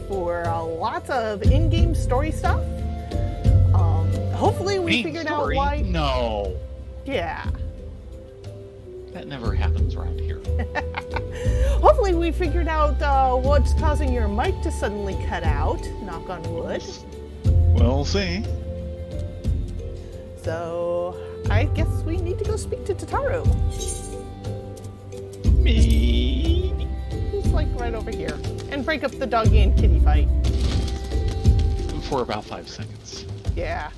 for lots of in-game story stuff. Hopefully we figured out why... No. Yeah. That never happens around here. Hopefully we figured out what's causing your mic to suddenly cut out. Knock on wood. We'll see. So, I guess we need to go speak to Tataru. Me? He's like right over here. And break up the doggy and kitty fight. For about 5 seconds. Yeah.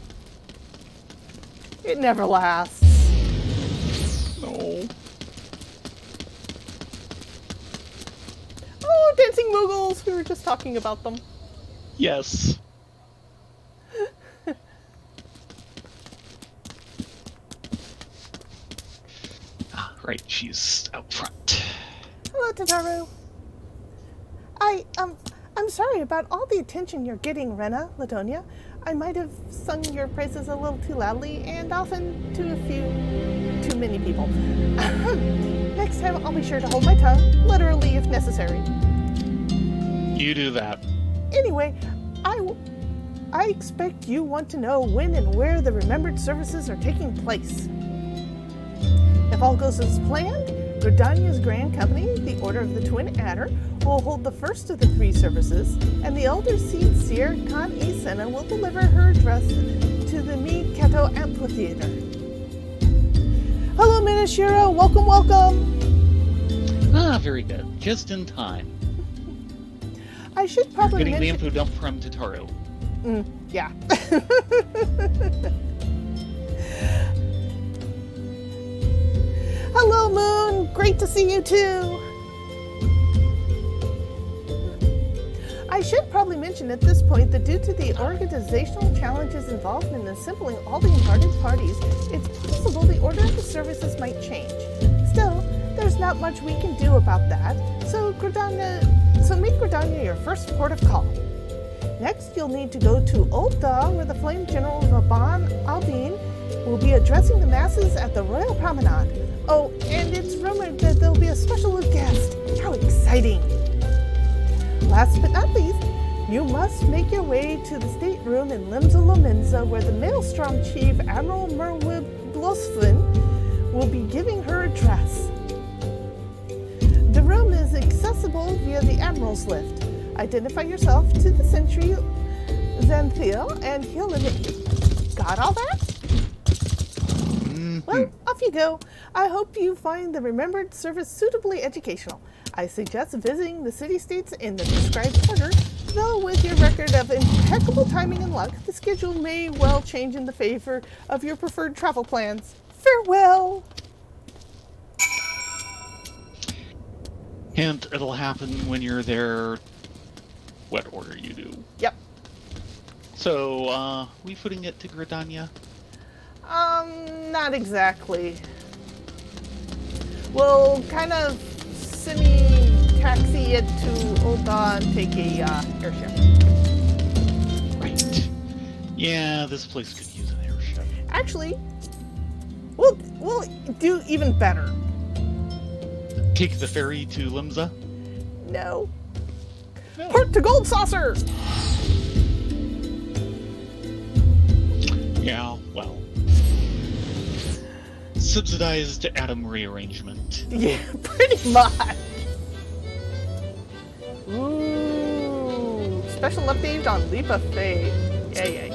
It never lasts. No. Oh, dancing moogles! We were just talking about them. Yes. Right, she's out front. Hello, Tataru. I'm sorry about all the attention you're getting, Rena, Ladonia. I might have sung your praises a little too loudly and often to a few too many people. Next time I'll be sure to hold my tongue, literally if necessary. You do that. Anyway, I expect you want to know when and where the remembered services are taking place. If all goes as planned, Gridania's Grand Company, the Order of the Twin Adder, will hold the first of the 3 services, and the Elder Seed Seer Khan Isena will deliver her address to the Mikato Amphitheater. Hello, Minashiro. Welcome, welcome. Ah, very good. Just in time. I should probably You're getting the info dump from Tataru. Yeah. Hello, Moon. Great to see you, too. I should probably mention at this point that due to the organizational challenges involved in assembling all the invited parties, it's possible the order of the services might change. Still, there's not much we can do about that, so make Gridania your first port of call. Next, you'll need to go to Ulta, where the Flame General Raban Albin will be addressing the masses at the Royal Promenade. Oh, and it's rumored that there'll be a special guest. How exciting! Last but not least, you must make your way to the stateroom in Limsa Lominsa, where the Maelstrom Chief, Admiral Merwib Blosfin, will be giving her address. The room is accessible via the Admiral's lift. Identify yourself to the sentry Xanthiel, and he'll admit you. Got all that? Well, off you go. I hope you find the remembered service suitably educational. I suggest visiting the city-states in the prescribed order, though with your record of impeccable timing and luck, the schedule may well change in the favor of your preferred travel plans. Farewell! Hint, it'll happen when you're there. What order you do. Yep. So, we putting it to Gridania? Not exactly. We'll kind of semi-taxi it to Ulta and take a airship. Right. Yeah, this place could use an airship. Actually, we'll do even better. Take the ferry to Limsa? No. Port to Gold Saucer! Yeah, well. Subsidized atom rearrangement. Yeah, pretty much. Ooh. Special update on Leap of Faith. Yeah.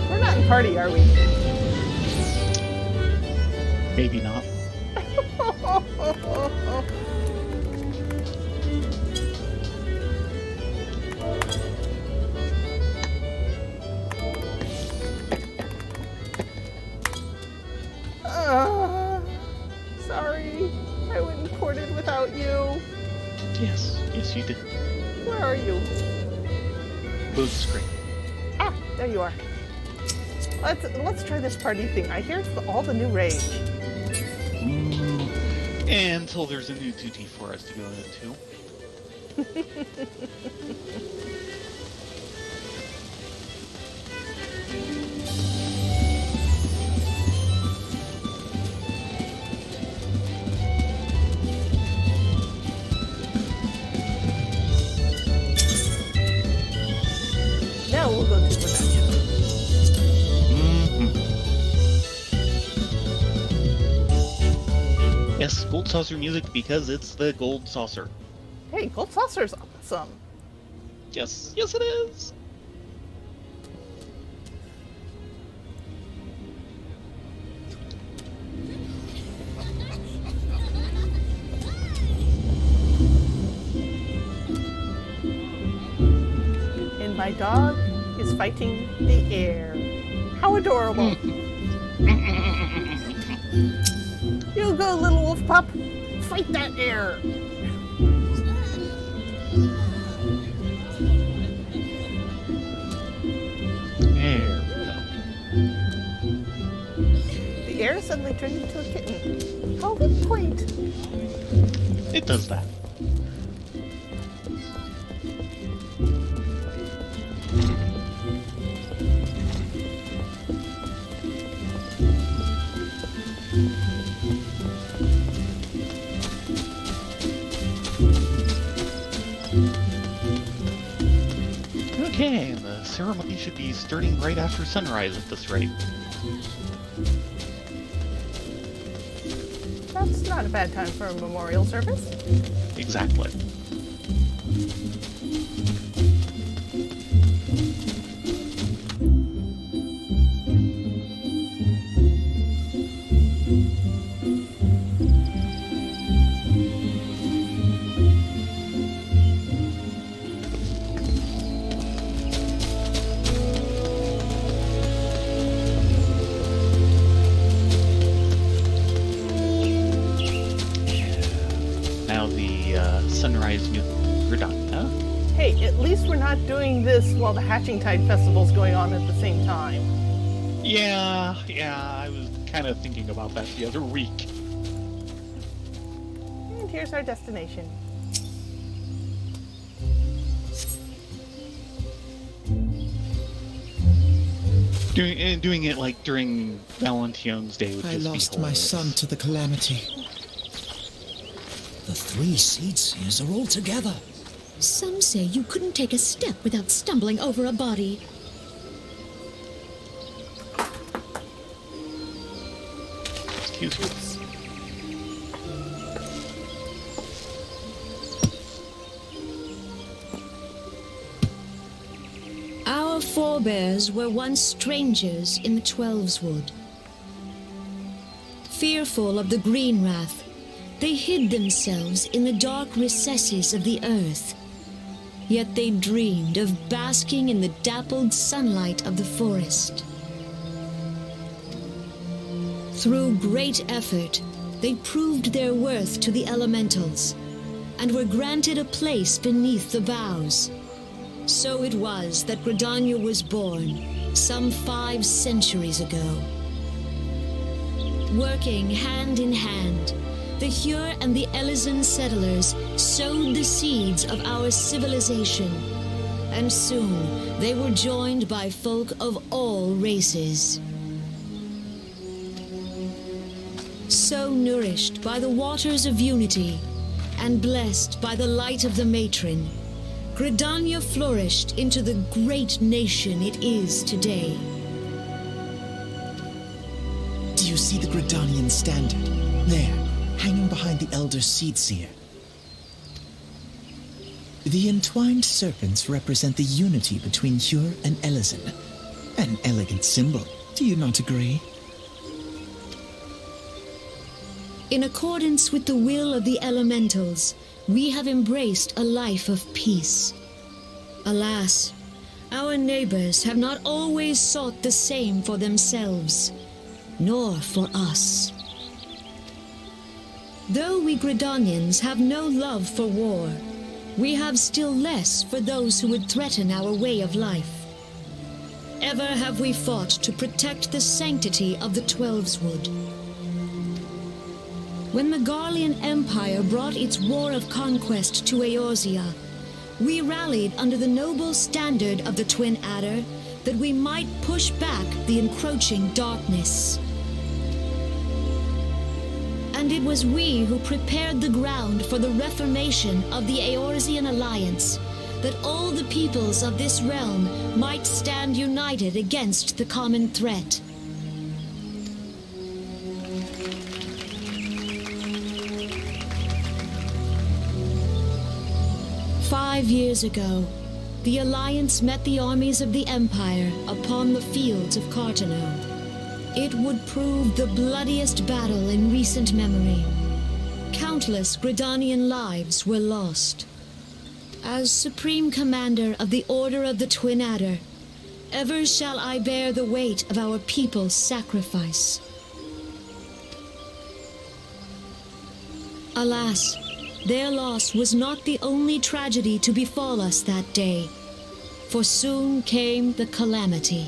We're not in party, are we? Maybe not. Sorry, I went and ported without you. Yes, you did. Where are you? Load screen. Ah, there you are. Let's try this party thing. I hear it's all the new rage. Until there's a new duty for us to go into. Yes, gold saucer music because it's the gold saucer. Hey, gold saucer's awesome. Yes, yes it is. And my dog is fighting the air. How adorable. You go, little wolf pup. Fight that air. There we go. The air suddenly turned into a kitten. How quaint. It does that. Okay, the ceremony should be starting right after sunrise at this rate. That's not a bad time for a memorial service. Exactly. Now the sunrise music we're done, huh? Hey, at least we're not doing this while the Hatching Tide Festival's going on at the same time. Yeah, I was kind of thinking about that the other week. And here's our destination. Doing it like during Valentine's Day would I just be lost my hilarious. son to the calamity. The 3 seed seers are all together. Some say you couldn't take a step without stumbling over a body. Excuse me. Our forebears were once strangers in the Twelveswood. Fearful of the green wrath, they hid themselves in the dark recesses of the earth. Yet they dreamed of basking in the dappled sunlight of the forest. Through great effort, they proved their worth to the elementals, and were granted a place beneath the boughs. So it was that Gridania was born, some 5 centuries ago. Working hand in hand, the Hare and the Elysian settlers sowed the seeds of our civilization, and soon they were joined by folk of all races. So nourished by the waters of unity, and blessed by the light of the matron, Gridania flourished into the great nation it is today. Do you see the Gridanian standard? There, hanging behind the Elder Seed Seer. The entwined serpents represent the unity between Hare and Elysian. An elegant symbol, do you not agree? In accordance with the will of the elementals, we have embraced a life of peace. Alas, our neighbors have not always sought the same for themselves, nor for us. Though we Gridanians have no love for war, we have still less for those who would threaten our way of life. Ever have we fought to protect the sanctity of the Twelveswood. When the Garlean Empire brought its war of conquest to Eorzea, we rallied under the noble standard of the Twin Adder that we might push back the encroaching darkness. And it was we who prepared the ground for the reformation of the Eorzean Alliance, that all the peoples of this realm might stand united against the common threat. 5 years ago, the Alliance met the armies of the Empire upon the fields of Cartano. It would prove the bloodiest battle in recent memory. Countless Gridanian lives were lost. As Supreme Commander of the Order of the Twin Adder, ever shall I bear the weight of our people's sacrifice. Alas, their loss was not the only tragedy to befall us that day, for soon came the calamity.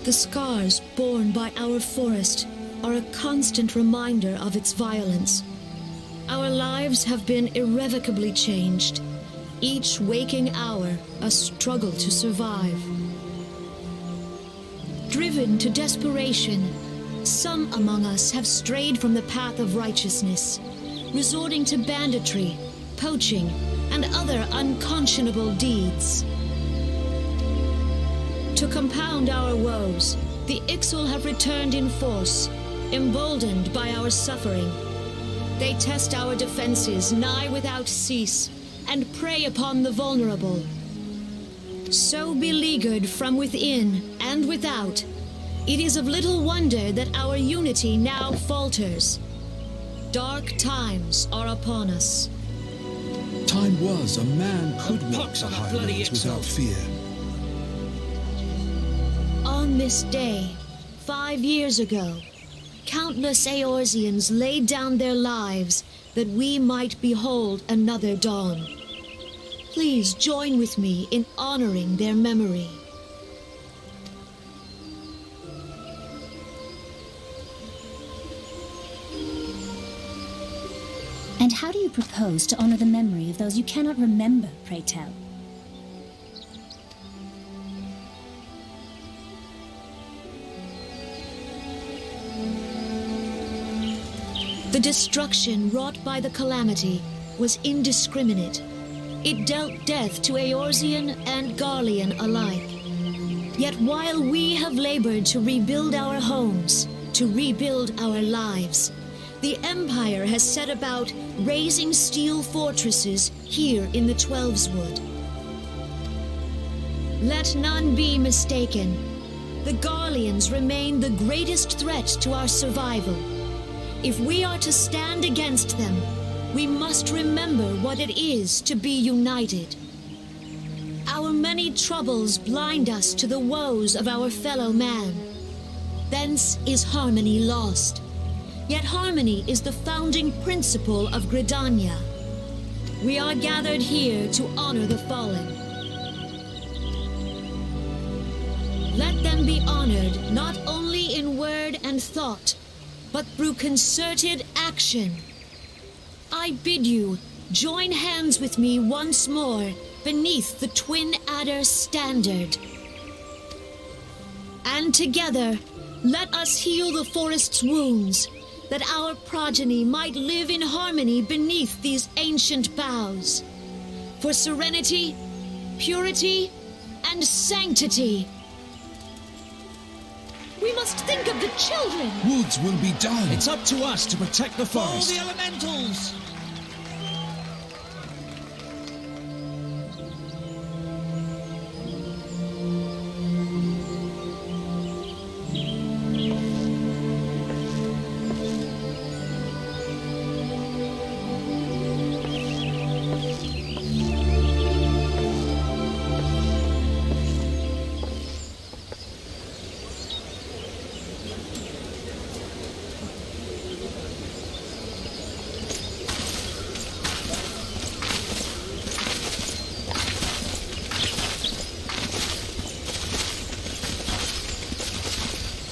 The scars borne by our forest are a constant reminder of its violence. Our lives have been irrevocably changed, each waking hour a struggle to survive. Driven to desperation, some among us have strayed from the path of righteousness, resorting to banditry, poaching, and other unconscionable deeds. To compound our woes, the Ixal have returned in force, emboldened by our suffering. They test our defenses nigh without cease, and prey upon the vulnerable. So beleaguered from within and without, it is of little wonder that our unity now falters. Dark times are upon us. Time was a man could walk pox the on the highways bloody without fear. On this day, 5 years ago, countless Eorzeans laid down their lives that we might behold another dawn. Please join with me in honoring their memory. And how do you propose to honor the memory of those you cannot remember, pray tell? The destruction wrought by the calamity was indiscriminate. It dealt death to Eorzean and Garlean alike. Yet while we have labored to rebuild our homes, to rebuild our lives, the Empire has set about raising steel fortresses here in the Twelveswood. Let none be mistaken. The Garleans remain the greatest threat to our survival. If we are to stand against them, we must remember what it is to be united. Our many troubles blind us to the woes of our fellow man. Thence is harmony lost. Yet harmony is the founding principle of Gridania. We are gathered here to honor the fallen. Let them be honored not only in word and thought, but through concerted action. I bid you join hands with me once more beneath the Twin Adder standard. And together, let us heal the forest's wounds, that our progeny might live in harmony beneath these ancient boughs. For serenity, purity, and sanctity. We must think of the children! Woods will be done. It's up to us to protect the forest. All the elementals!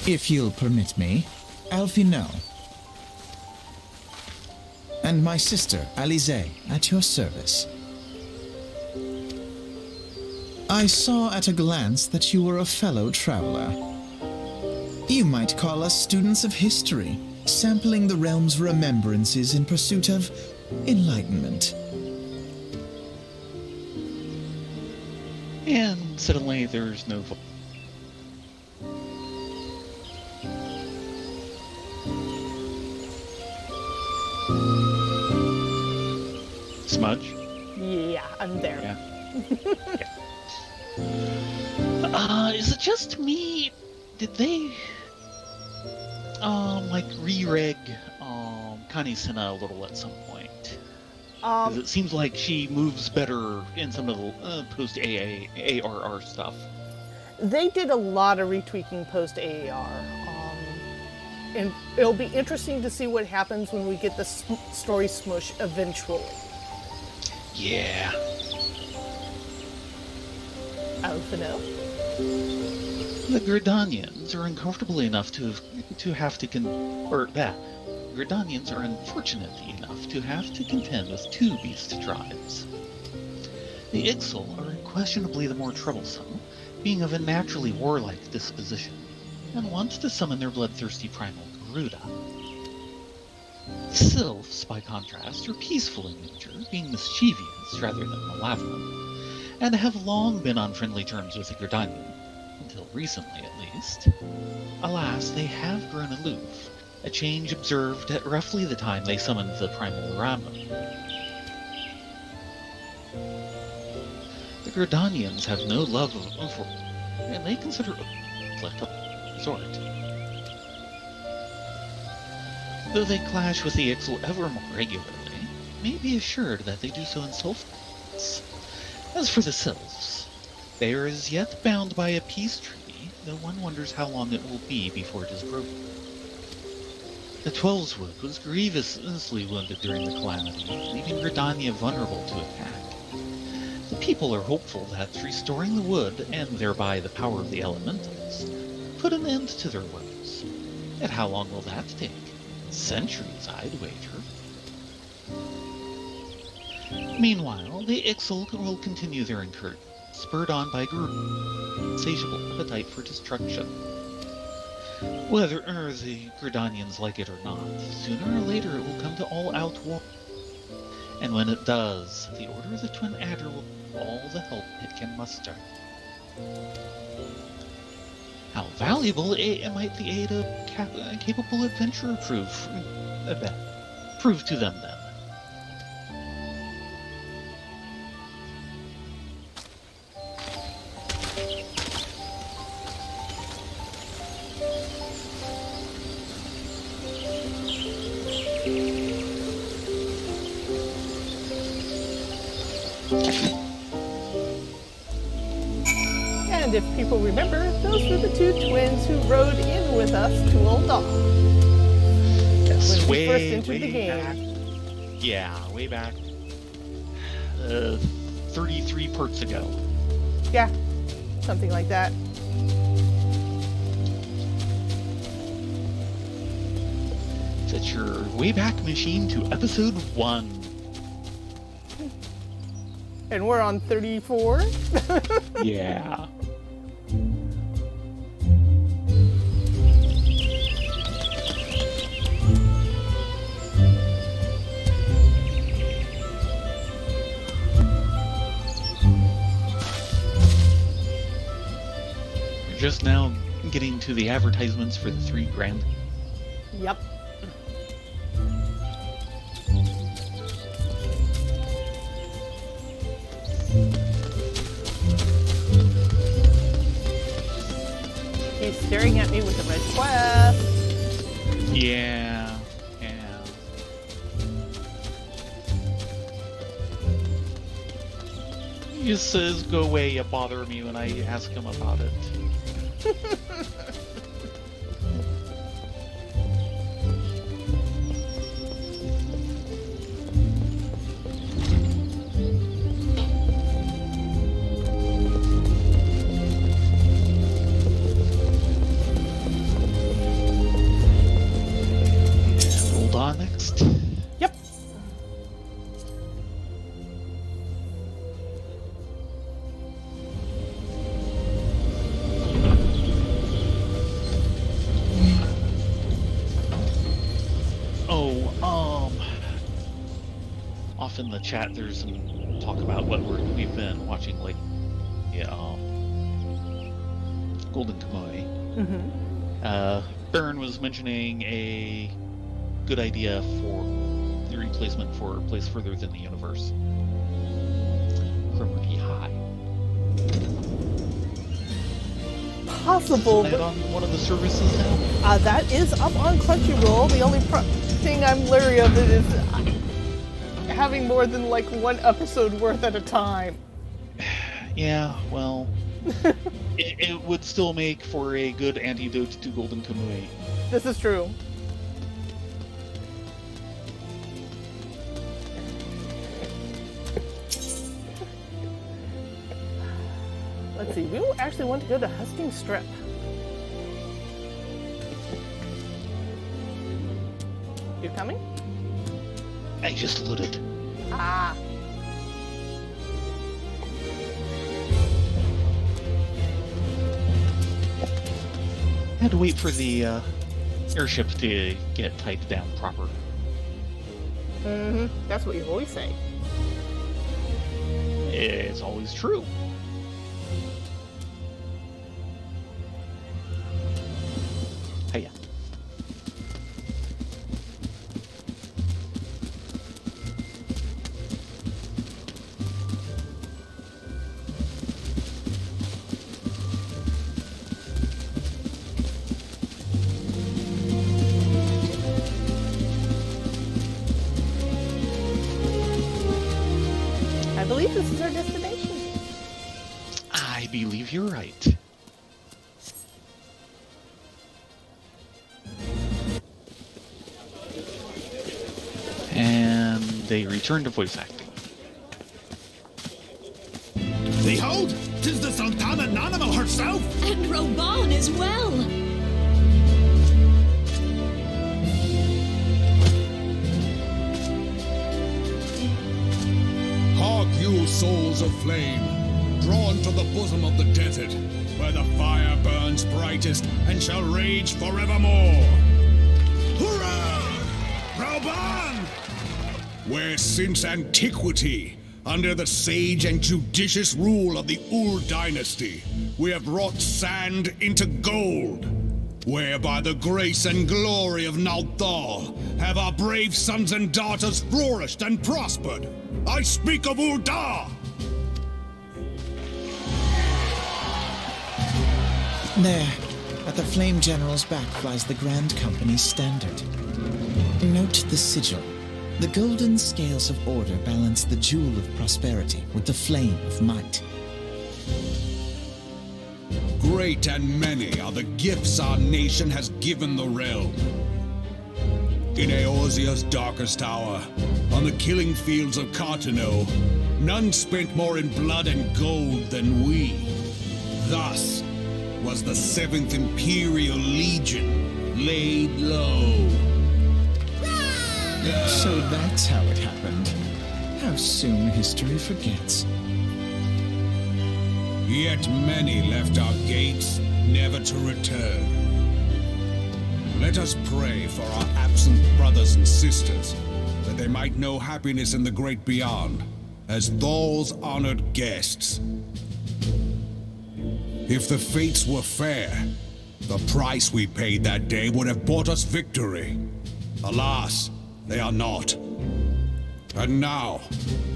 If you'll permit me, Alfino. And my sister, Alize, at your service. I saw at a glance that you were a fellow traveler. You might call us students of history, sampling the realm's remembrances in pursuit of enlightenment. And suddenly there's no voice. Smudge? Yeah, I'm there. Yeah. Is it just me? Did they, re-reg, Kanisina a little at some point? Because it seems like she moves better in some of the post-ARR stuff. They did a lot of retweaking post-AAR. And it'll be interesting to see what happens when we get the story smush eventually. Yeah. Alphino? The Gridanians are uncomfortable enough Gridanians are unfortunate enough to have to contend with two beast tribes. The Ixal are unquestionably the more troublesome, being of a naturally warlike disposition, and wants to summon their bloodthirsty primal Garuda. The Sylphs, by contrast, are peaceful in nature, being mischievous rather than malevolent, and have long been on friendly terms with the Gridanian, until recently at least. Alas, they have grown aloof, a change observed at roughly the time they summoned the primal Rama. The Gridanians have no love for, and they consider conflict a resort. Though they clash with the Ixal ever more regularly, may be assured that they do so in self-defense. As for the Sylphs, they are as yet bound by a peace treaty, though one wonders how long it will be before it is broken. The Twelveswood was grievously wounded during the calamity, leaving Gridania vulnerable to attack. The people are hopeful that restoring the wood, and thereby the power of the elementals, put an end to their woes. And how long will that take? Centuries, I'd wager. Meanwhile, the Ixal will continue their incursion, spurred on by Garuda's insatiable appetite for destruction. Whether the Gridanians like it or not, sooner or later it will come to all-out war. And when it does, the Order of the Twin Adder will need all the help it can muster. How valuable might the aid of a capable adventurer prove to them then? And if people remember, those were the two twins who rode in with us to Ul'dah. Yes, when we first entered the game. Back. Yeah, way back. 33 parts ago. Yeah, something like that. Set your Wayback Machine to episode 1. And we're on 34. Yeah. You're just now getting to the advertisements for the 3 grand. Yep. He's staring at me with a red quest. Yeah. He just says, go away, you bother me when I ask him about it. Hold on next. Yep. Off in the chat, there's some talk about what we've been watching, like, Golden Kamuy. Mm-hmm. Baron was mentioning a good idea for the replacement for a place further than the universe. Pretty high. Possible, Isn't that but on one of the services now? that is up on Crunchyroll. The only thing I'm leery of it is having more than like one episode worth at a time. Yeah, well, it would still make for a good antidote to Golden Kamuy. This is true. Let's see, we actually want to go to Husking Strip. You coming? I just looted. Ah. Had to wait for the airship to get tied down proper. Mm-hmm. That's what you always say. It's always true. Hiya. I believe this is our destination. I believe you're right. And they return to voice acting. Behold, 'tis the Sultana Nanamal herself! And Roban as well! Hark you, souls of flame, drawn to the bosom of the desert, where the fire burns brightest and shall rage forevermore. Hurrah! Rauban! Where since antiquity, under the sage and judicious rule of the Ul dynasty, we have wrought sand into gold. Where by the grace and glory of Nalthal have our brave sons and daughters flourished and prospered. I speak of Ul'dah! There, at the Flame General's back flies the Grand Company's standard. Note the sigil. The golden scales of order balance the jewel of prosperity with the flame of might. Great and many are the gifts our nation has given the realm. In Eorzea's darkest hour, on the killing fields of Cartano, none spent more in blood and gold than we. Thus was the 7th Imperial Legion laid low. So that's how it happened. How soon history forgets. Yet many left our gates, never to return. Let us pray for our absent brothers and sisters, that they might know happiness in the great beyond, as Thal's honored guests. If the fates were fair, the price we paid that day would have bought us victory. Alas, they are not. And now,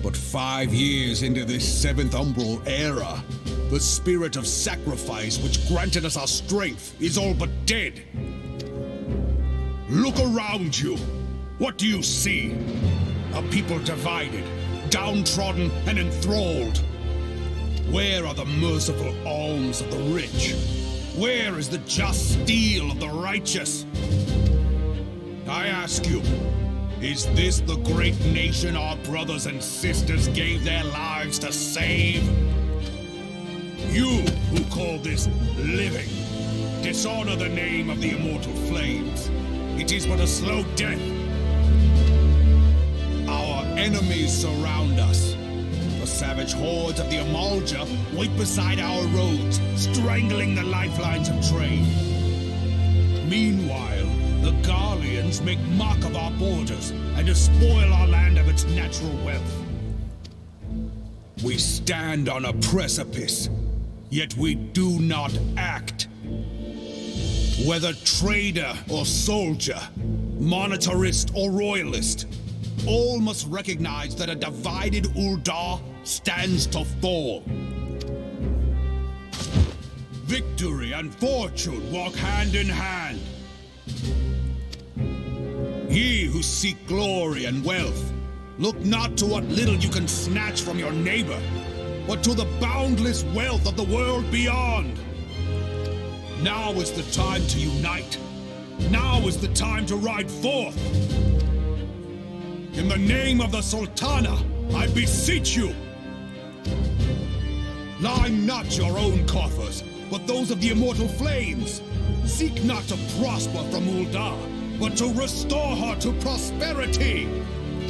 but 5 years into this 7th Umbral era, the spirit of sacrifice which granted us our strength is all but dead. Look around you. What do you see? A people divided, downtrodden, and enthralled. Where are the merciful alms of the rich? Where is the just steel of the righteous? I ask you, is this the great nation our brothers and sisters gave their lives to save? You who call this living, dishonor the name of the immortal flames. It is but a slow death. Our enemies surround us. The savage hordes of the Amalja wait beside our roads, strangling the lifelines of trade. Meanwhile, the Garleans make mock of our borders and despoil our land of its natural wealth. We stand on a precipice, yet we do not act. Whether trader or soldier, monetarist or royalist, all must recognize that a divided Ul'dah stands to fall. Victory and fortune walk hand in hand. Ye who seek glory and wealth, look not to what little you can snatch from your neighbor, but to the boundless wealth of the world beyond. Now is the time to unite. Now is the time to ride forth. In the name of the Sultana, I beseech you. Line not your own coffers, but those of the immortal flames. Seek not to prosper from Ul'dah, but to restore her to prosperity.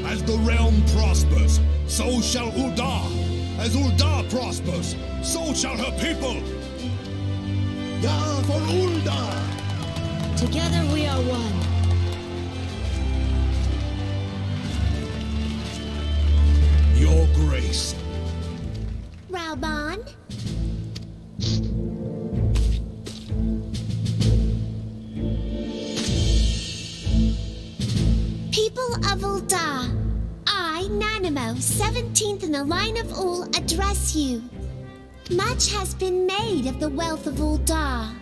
As the realm prospers, so shall Ul'dah. As Ul'dah prospers, so shall her people. Ya for Ul'dah! Together we are one. Your grace. Raoban? People of Ul'dah, I, Nanamo, 17th in the line of Ul, address you. Much has been made of the wealth of Ul'dah.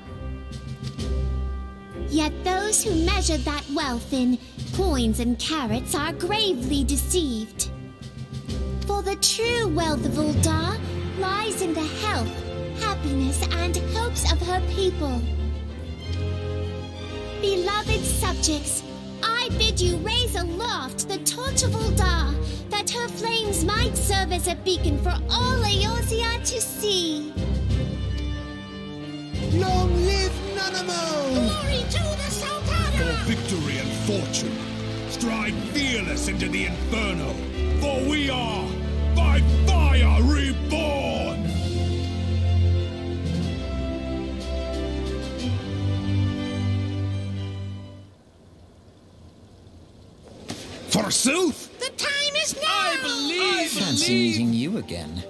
Yet those who measure that wealth in coins and carats are gravely deceived. For the true wealth of Ul'dah lies in the health, happiness, and hopes of her people. Beloved subjects, I bid you raise aloft the torch of Ul'dah, that her flames might serve as a beacon for all Eorzea to see. Long live Nanamo! Glory to the Sultana! For victory and fortune, stride fearless into the inferno, for we are by fire reborn! Forsooth! The time is now! Fancy meeting you again.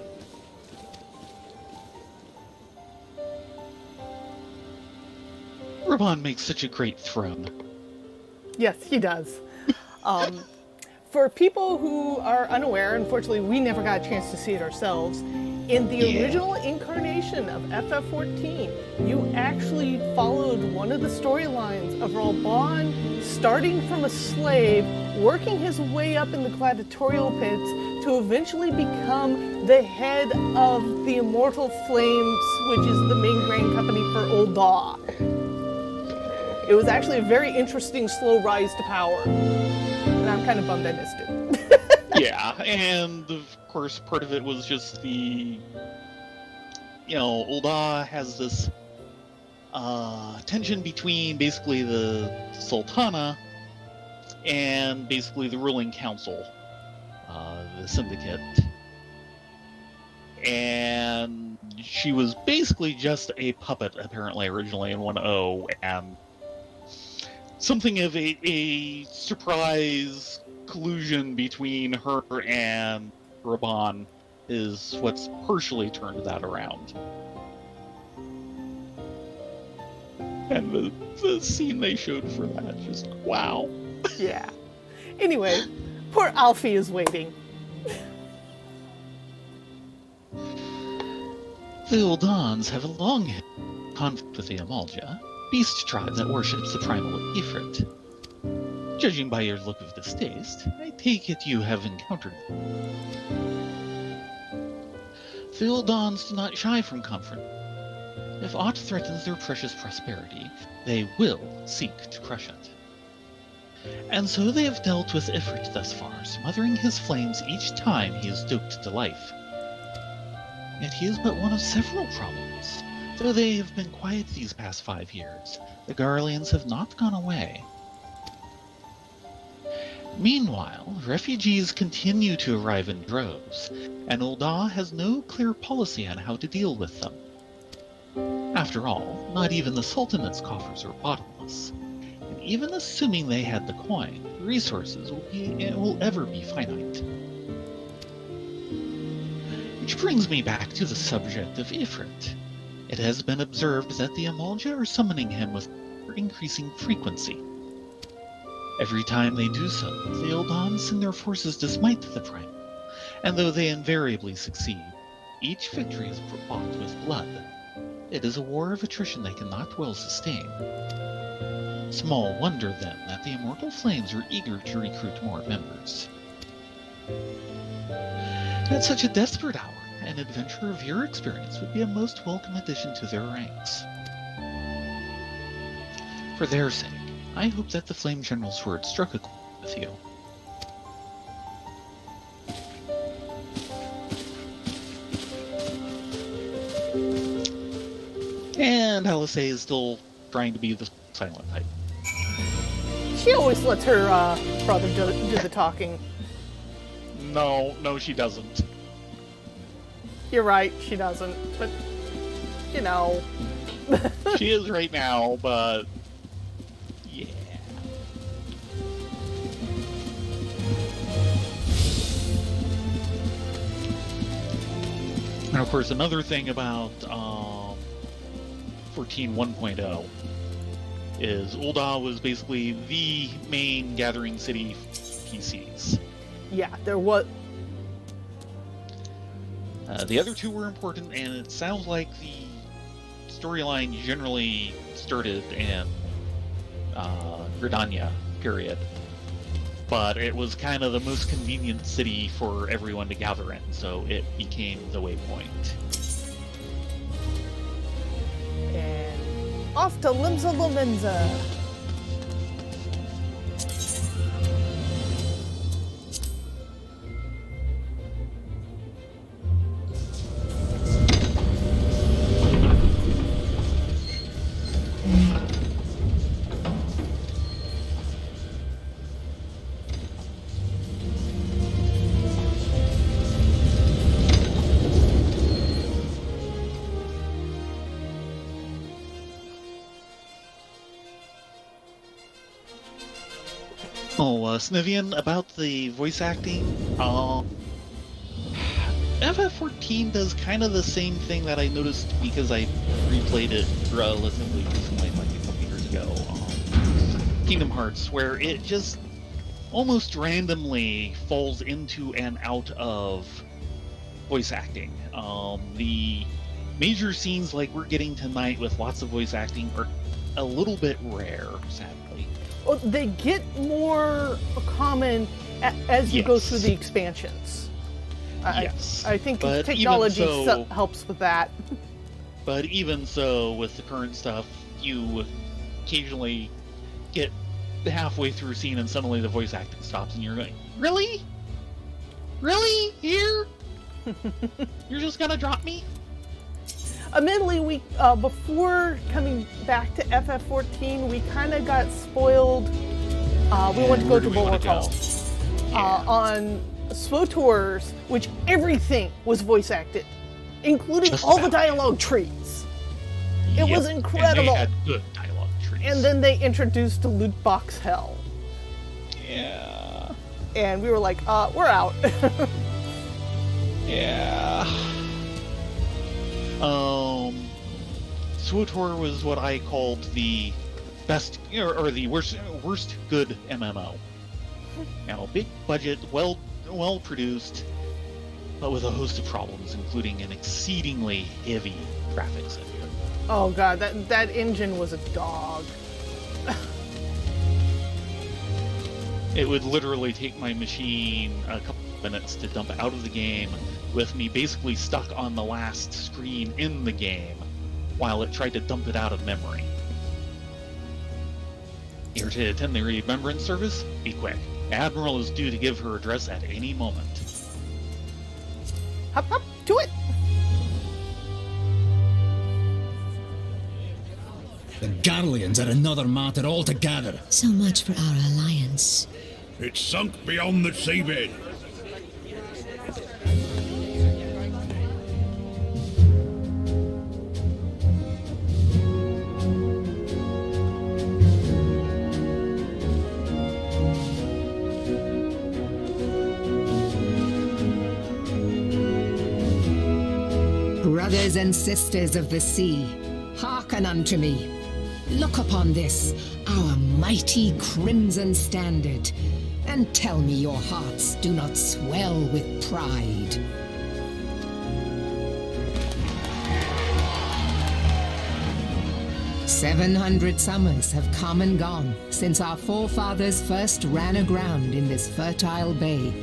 Raoban makes such a great throne. Yes, he does. For people who are unaware, unfortunately, we never got a chance to see it ourselves. In the original incarnation of FF14, you actually followed one of the storylines of Raoban starting from a slave, working his way up in the gladiatorial pits to eventually become the head of the Immortal Flames, which is the main grain company for Ul'dah. It was actually a very interesting slow rise to power, and I'm kind of bummed I missed it. Yeah, and of course part of it was just the, Ul'dah has this tension between basically the Sultana and basically the ruling council, the syndicate. And she was basically just a puppet, apparently, originally in 1.0, and something of a surprise collusion between her and Raoban is what's partially turned that around. And the scene they showed for that, just wow. Yeah. Anyway, poor Alfie is waiting. The Uldans have a long conflict with the Amalja, beast tribe that worships the primal Ifrit. Judging by your look of distaste, I take it you have encountered them. The Uldans do not shy from conflict. If aught threatens their precious prosperity, they will seek to crush it. And so they have dealt with Ifrit thus far, smothering his flames each time he is stoked to life. Yet he is but one of several problems. Though they have been quiet these past 5 years, the Garleans have not gone away. Meanwhile, refugees continue to arrive in droves, and Ul'dah has no clear policy on how to deal with them. After all, not even the Sultanate's coffers are bottomless, and even assuming they had the coin, resources will ever be finite. Which brings me back to the subject of Ifrit. It has been observed that the Amalja are summoning him with increasing frequency. Every time they do so, the Eldon send their forces to smite the Primal, and though they invariably succeed, each victory is bought with blood. It is a war of attrition they cannot well sustain. Small wonder, then, that the Immortal Flames are eager to recruit more members. At such a desperate hour, an adventurer of your experience would be a most welcome addition to their ranks. For their sake, I hope that the Flame General's word struck a chord with you. And Halisay is still trying to be the silent type. She always lets her brother do the talking. No, she doesn't. You're right, she doesn't. But, you know. She is right now, but yeah. And of course, another thing about 14 1.0 is Ul'dah was basically the main gathering city for PCs. Yeah, there was. The other two were important, and it sounds like the storyline generally started in Gridania, period. But it was kind of the most convenient city for everyone to gather in, so it became the waypoint. And off to Limsa Lomenza. Snivian, about the voice acting, FF14 does kind of the same thing that I noticed because I replayed it relatively recently, like a couple years ago, Kingdom Hearts, where it just almost randomly falls into and out of voice acting. The major scenes like we're getting tonight with lots of voice acting are a little bit rare, sadly. Well, they get more common as you go through the expansions. Yes. I think but technology helps with that. But even so, with the current stuff, you occasionally get halfway through a scene and suddenly the voice acting stops and you're going, really? Really? Here? You're just gonna drop me? Admittedly, we before coming back to FF14, we kind of got spoiled. We went to go to Bulwark on SWTORs, which everything was voice acted, including all the dialogue trees. It was incredible. And they had good dialogue trees. And then they introduced loot box hell. Yeah. And we were like, we're out. Yeah. SWTOR was what I called the best, or the worst good MMO. Now, big budget, well produced, but with a host of problems, including an exceedingly heavy graphics engine. Oh god, that engine was a dog. It would literally take my machine a couple of minutes to dump out of the game, with me basically stuck on the last screen in the game while it tried to dump it out of memory. Here to attend the remembrance service? Be quick. Admiral is due to give her address at any moment. Hop, to it! The Garleans are another matter altogether. So much for our alliance. It's sunk beyond the seabed. Brothers and sisters of the sea, hearken unto me. look upon this, our mighty crimson standard, and tell me your hearts do not swell with pride. "700 summers have come and gone since our forefathers first ran aground in this fertile bay.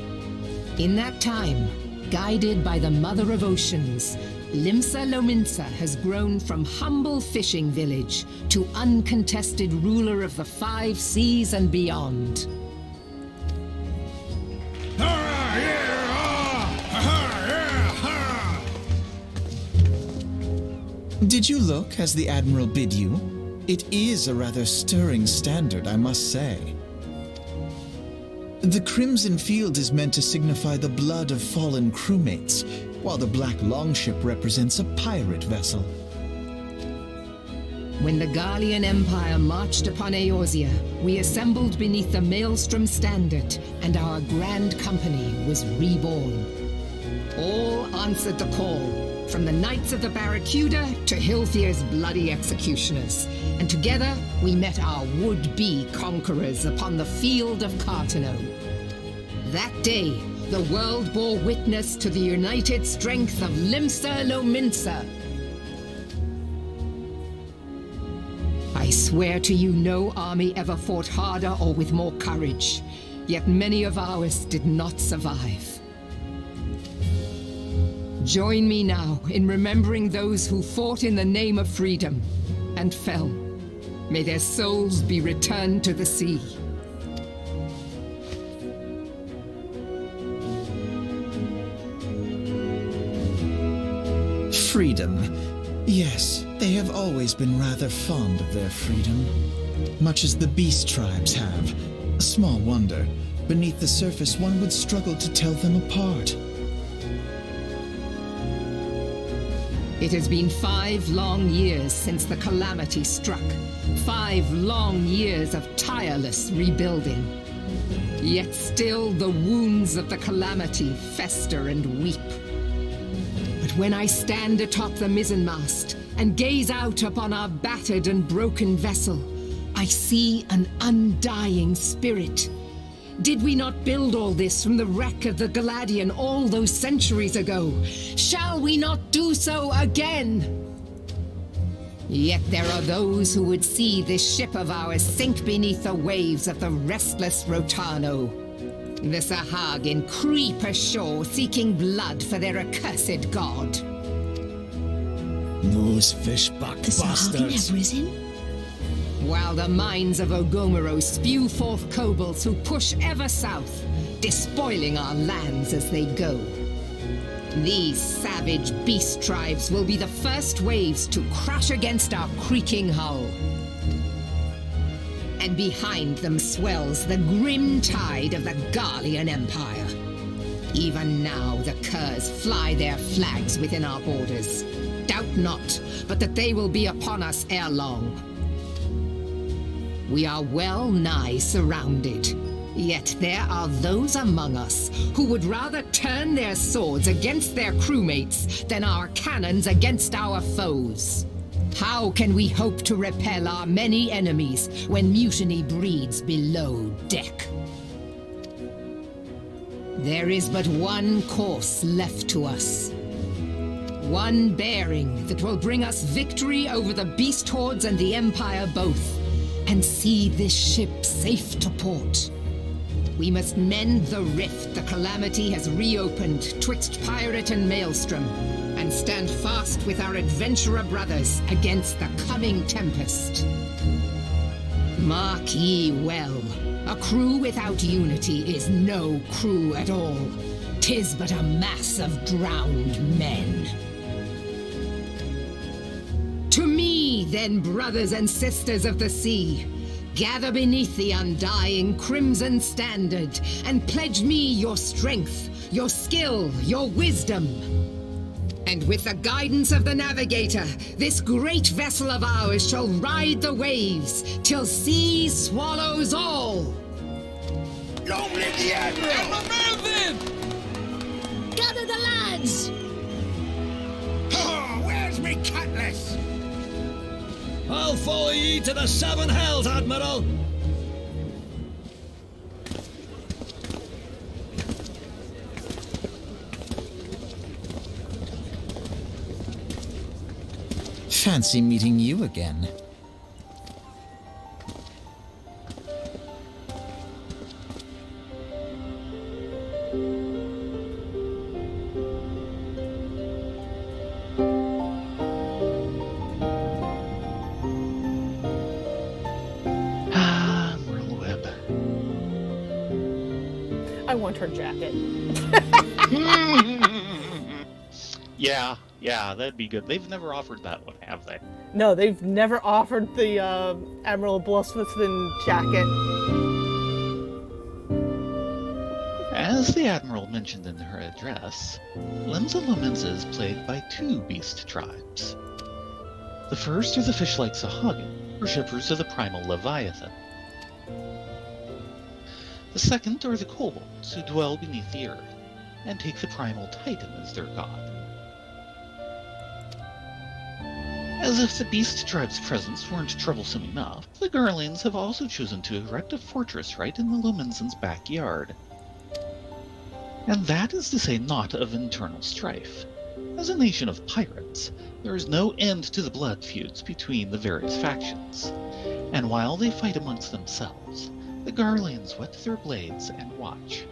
In that time, guided by the Mother of Oceans, Limsa Lominsa has grown from humble fishing village to uncontested ruler of the 5 seas and beyond. Did you look as the Admiral bid you? It is a rather stirring standard, I must say. The crimson field is meant to signify the blood of fallen crewmates, while the black longship represents a pirate vessel. When the Gallian Empire marched upon Eorzea, we assembled beneath the Maelstrom standard, and our grand company was reborn. All answered the call, from the Knights of the Barracuda to Hilfir's bloody executioners, and together we met our would-be conquerors upon the field of Cartano. That day, the world bore witness to the united strength of Limsa Lominsa. I swear to you, no army ever fought harder or with more courage, yet many of ours did not survive. Join me now in remembering those who fought in the name of freedom and fell. May their souls be returned to the sea. Freedom. Yes, they have always been rather fond of their freedom. Much as the beast tribes have. Small wonder. Beneath the surface, one would struggle to tell them apart. It has been 5 long years since the calamity struck. 5 long years of tireless rebuilding. Yet still the wounds of the calamity fester and weep. But when I stand atop the mizzenmast and gaze out upon our battered and broken vessel, I see an undying spirit. Did we not build all this from the wreck of the Galadian all those centuries ago? Shall we not do so again? Yet there are those who would see this ship of ours sink beneath the waves of the restless Rotano. The Sahagin creep ashore seeking blood for their accursed god. Those fishbuck The Sahagin bastards. have risen? While the mines of Ogomero spew forth kobolds who push ever south, despoiling our lands as they go. These savage beast tribes will be the first waves to crash against our creaking hull. And behind them swells the grim tide of the Gallian Empire. Even now the curs fly their flags within our borders. Doubt not, but that they will be upon us ere long. We are well nigh surrounded. Yet there are those among us who would rather turn their swords against their crewmates than our cannons against our foes. How can we hope to repel our many enemies when mutiny breeds below deck? There is but one course left to us. One bearing that will bring us victory over the beast hordes and the Empire both, and see this ship safe to port. We must mend the rift the calamity has reopened twixt pirate and maelstrom, and stand fast with our adventurer brothers against the coming tempest. Mark ye well, a crew without unity is no crew at all. 'Tis but a mass of drowned men. To me, then, brothers and sisters of the sea, gather beneath the undying crimson standard and pledge me your strength, your skill, your wisdom. And with the guidance of the navigator, this great vessel of ours shall ride the waves till sea swallows all. Long live the Admiral! Gather the lads! Oh, where's me cutlass? I'll follow ye to the seven hells, Admiral! Fancy meeting you again. Merlweb. I want her jacket. Yeah, that'd be good. They've never offered that one, have they? No, they've never offered the Admiral Bluffsmithson jacket. As the Admiral mentioned in her address, Limsa Lominsa is plagued by two beast tribes. The first are the fish-like Sahagin, worshippers of the primal Leviathan. The second are the kobolds, who dwell beneath the earth, and take the primal Titan as their god. As if the beast tribe's presence weren't troublesome enough, the Garleans have also chosen to erect a fortress right in the Luminsans' backyard. And that is to say naught of internal strife. As a nation of pirates, there is no end to the blood feuds between the various factions. And while they fight amongst themselves, the Garleans whet their blades and watch.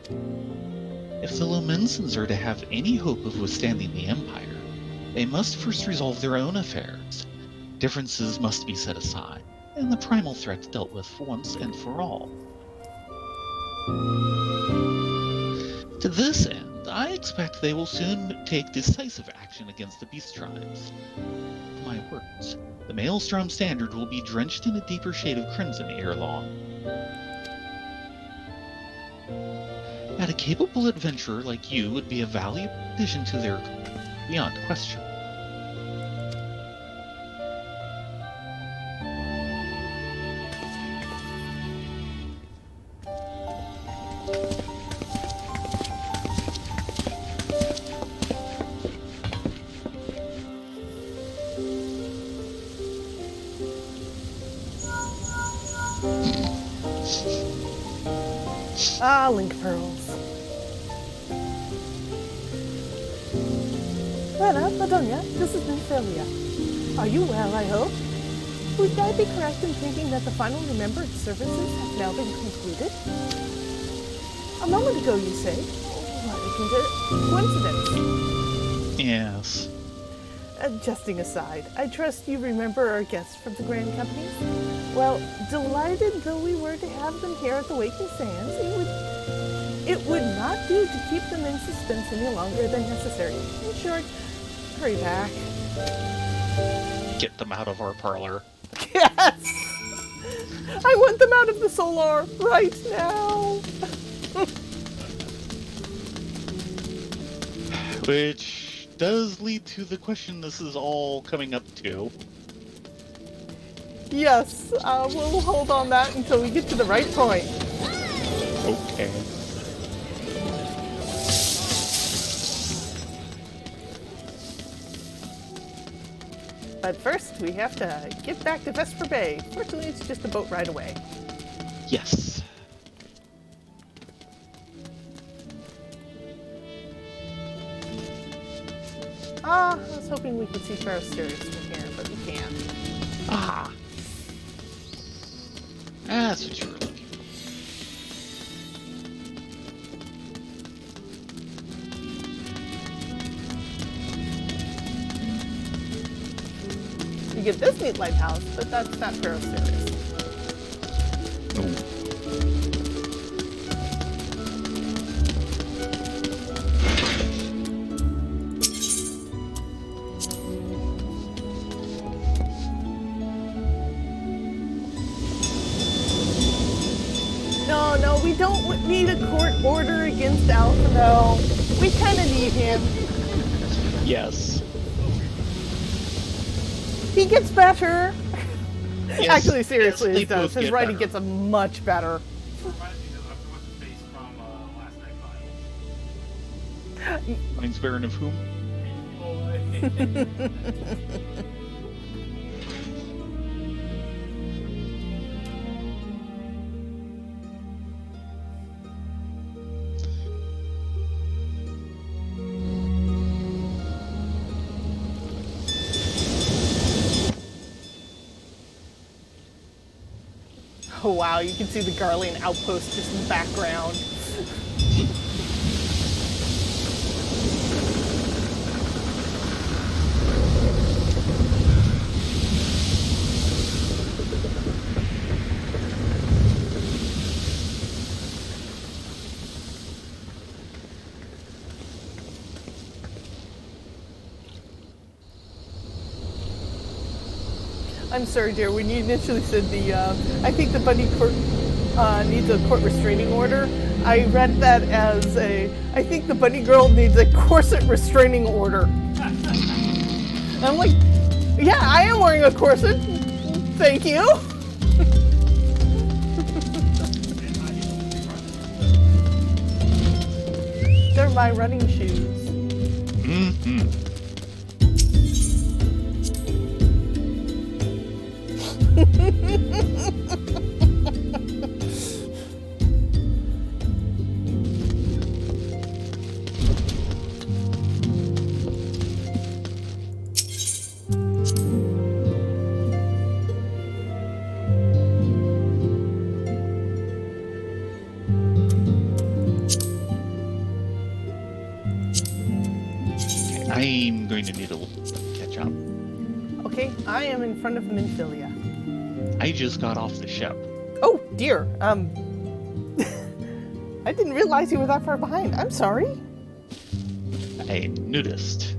If the Luminsans are to have any hope of withstanding the Empire, they must first resolve their own affairs. Differences must be set aside, and the primal threat dealt with once and for all. To this end, I expect they will soon take decisive action against the beast tribes. My words, the Maelstrom Standard will be drenched in a deeper shade of crimson ere long. And a capable adventurer like you would be a valuable addition to their beyond question. Ah, link pearls. Lena, Madonia, this is Eorzea. Are you well, I hope? Would I be correct in thinking that the final remembrance services have now been concluded? A moment ago, you say? What a coincidence. Yes. Jesting aside, I trust you remember our guests from the Grand Company? Well, delighted though we were to have them here at the Waking Sands, it would not do to keep them in suspense any longer than necessary. In short, hurry back. Get them out of our parlor. Yes! I want them out of the solar right now! Which does lead to the question this is all coming up to. Yes, we'll hold on that until we get to the right point. Okay. But first, we have to get back to Vesper Bay. Fortunately, it's just a boat ride away. Yes. I was hoping we could see Ferrosteris from here, but we can't. Ah. That's what you were looking for. You get this neat lighthouse, but that's not Ferrosteris. No. No, we don't need a court order against Alphino. We kind of need him. Yes. He gets better. Yes, Actually, seriously, yes, he does. His writing better. gets much better. Mine's Baron of whom? Oh wow, you can see the Garlean outpost just in the background. I'm sorry, dear. When you initially said I think the bunny court needs a court restraining order, I read that as I think the bunny girl needs a corset restraining order. And I'm like, yeah, I am wearing a corset. Thank you. They're my running shoes. Mm-hmm. I'm going to need a little catch up. Okay, I am in front of Minfilia. I just got off the ship. Oh dear. I didn't realize you were that far behind. I'm sorry. I noticed.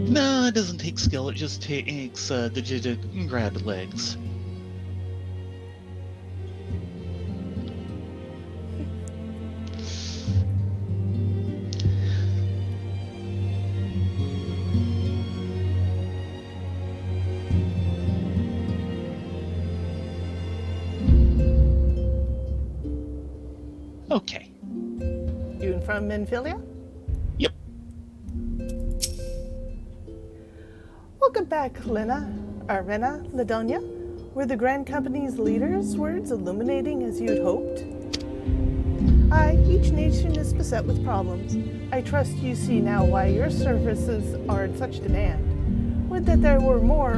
No, it doesn't take skill. It just takes the grab legs. Okay. You in front of Minfilia? Yep. Welcome back, Rena, Ladonia. Were the Grand Company's leaders' words illuminating as you'd hoped? Aye, each nation is beset with problems. I trust you see now why your services are in such demand. Would that there were more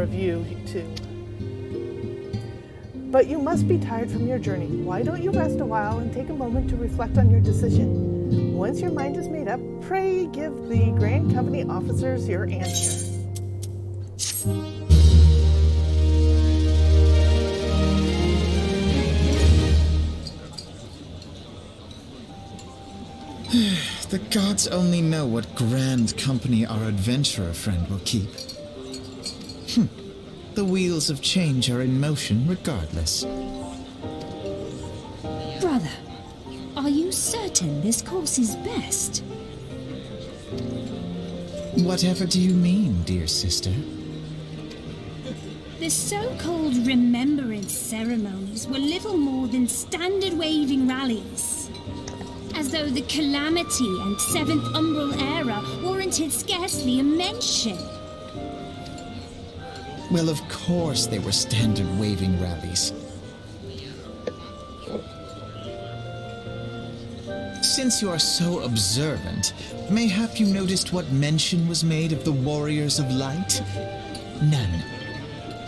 of you too. But you must be tired from your journey. Why don't you rest a while and take a moment to reflect on your decision? Once your mind is made up, pray give the Grand Company officers your answer. The gods only know what grand company our adventurer friend will keep. The wheels of change are in motion regardless. Brother, are you certain this course is best? Whatever do you mean, dear sister? The so-called remembrance ceremonies were little more than standard waving rallies. As though the Calamity and Seventh Umbral Era warranted scarcely a mention. Well, of course they were standard waving rallies. Since you are so observant, mayhap you noticed what mention was made of the Warriors of Light? None.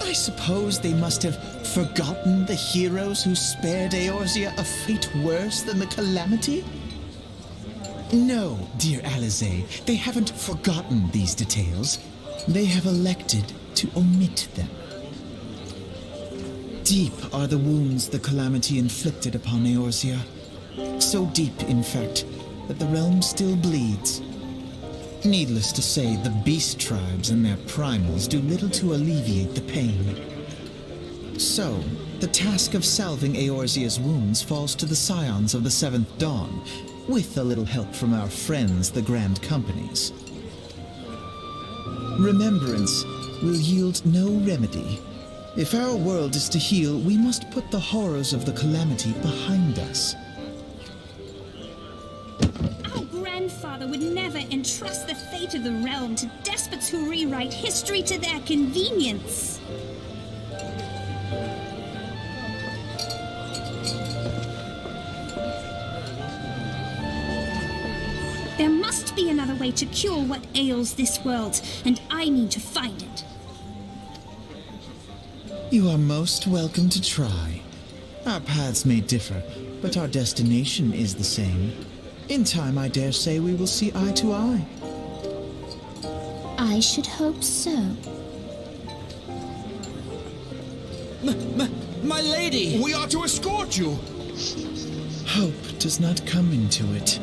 I suppose they must have forgotten the heroes who spared Eorzea a fate worse than the Calamity? No, dear Alize, they haven't forgotten these details. They have elected to omit them. Deep are the wounds the Calamity inflicted upon Eorzea. So deep, in fact, that the realm still bleeds. Needless to say, the beast tribes and their primals do little to alleviate the pain. So, the task of salving Eorzea's wounds falls to the scions of the Seventh Dawn, with a little help from our friends, the Grand Companies. Remembrance will yield no remedy. If our world is to heal, we must put the horrors of the Calamity behind us. Our grandfather would never entrust the fate of the realm to despots who rewrite history to their convenience. be another way to cure what ails this world, and I need to find it. You are most welcome to try. Our paths may differ, but our destination is the same. In time, I dare say we will see eye to eye. I should hope so. My lady! We are to escort you. Hope does not come into it.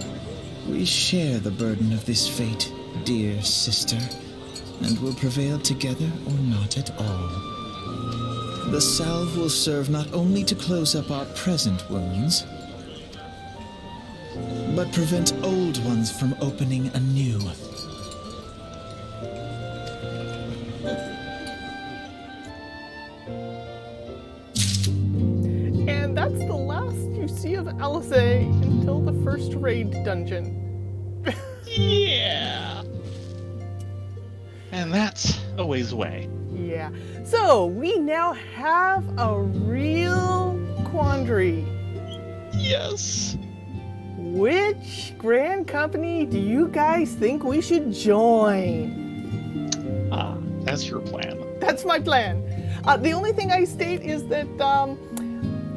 We share the burden of this fate, dear sister, and will prevail together or not at all. The salve will serve not only to close up our present wounds, but prevent old ones from opening anew. And that's the last you see of Eorzea until the first raid dungeon. Yeah. And that's a ways away. Yeah. So we now have a real quandary. Yes. Which grand company do you guys think we should join? That's your plan. That's my plan. The only thing I state is that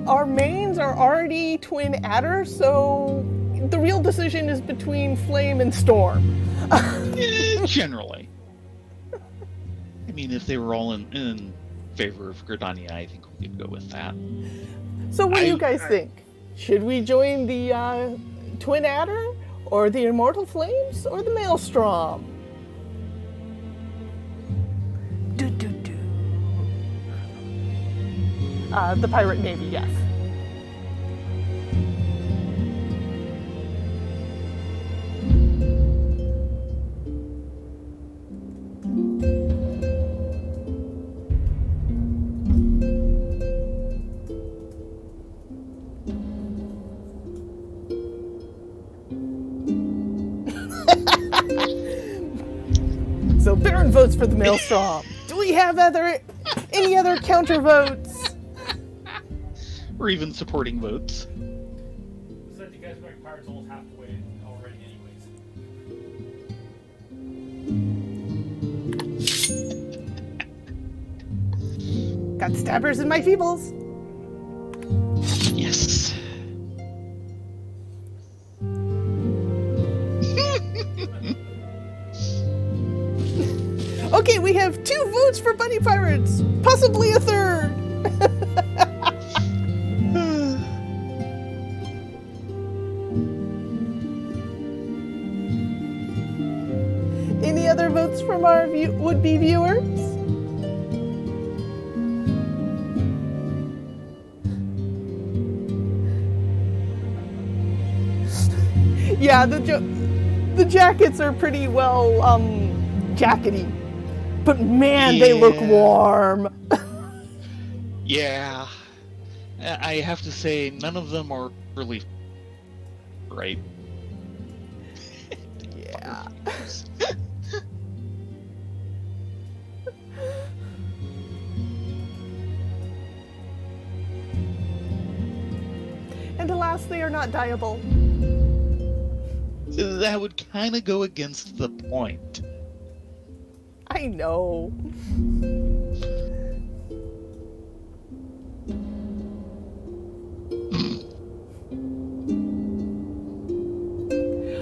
our mains are already twin adders, so the real decision is between Flame and Storm. Generally. I mean, if they were all in favor of Gridania, I think we could go with that. So what do you guys think? Should we join the Twin Adder, or the Immortal Flames, or the Maelstrom? The Pirate Navy, yes. So Baron votes for the Maelstrom. Do we have any other counter votes? Or even supporting votes. Said you guys are going Pirates almost halfway already anyways. Got stabbers in my feebles. Yes. Okay, we have 2 votes for Bunny Pirates, possibly a third. Any other votes from our would-be viewers? Yeah, the jackets are pretty well jackety. But man, they look warm. Yeah. I have to say, none of them are really right. Yeah. And alas, they are not dyeable. That would kind of go against the point. I know.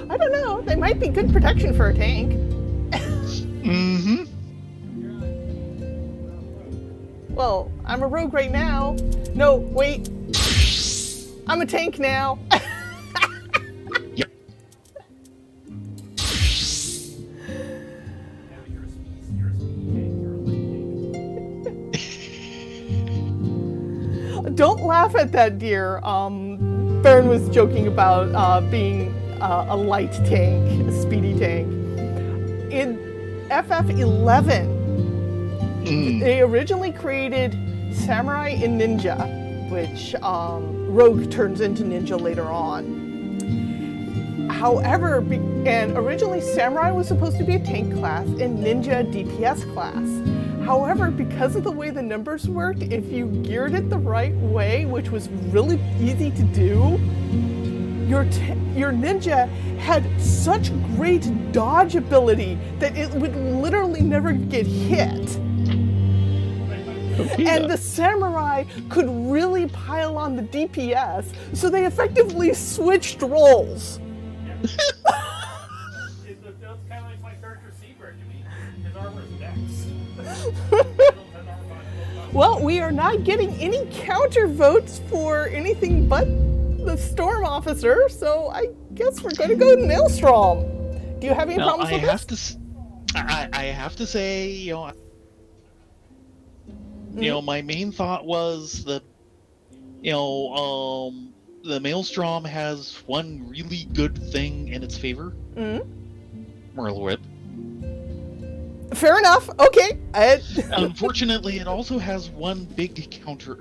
I don't know. They might be good protection for a tank. Mm-hmm. Well, I'm a rogue right now. No, wait. I'm a tank now. Yep. Don't laugh at that, dear. Baron was joking about being a light tank, a speedy tank. In FF11, they originally created Samurai and Ninja, which Rogue turns into Ninja later on. However, and originally Samurai was supposed to be a tank class and Ninja a DPS class. However, because of the way the numbers worked, if you geared it the right way, which was really easy to do, your ninja had such great dodge ability that it would literally never get hit. And the samurai could really pile on the DPS, so they effectively switched roles. That's kind of like my character Seabird to me. His armor is Dex. Well, we are not getting any counter votes for anything but the Storm Officer, so I guess we're going to go Maelstrom. Do you have any problems with this? I have to say, you know, my main thought was that, the Maelstrom has one really good thing in its favor. Whip. Fair enough. Okay. Unfortunately, it also has one big counter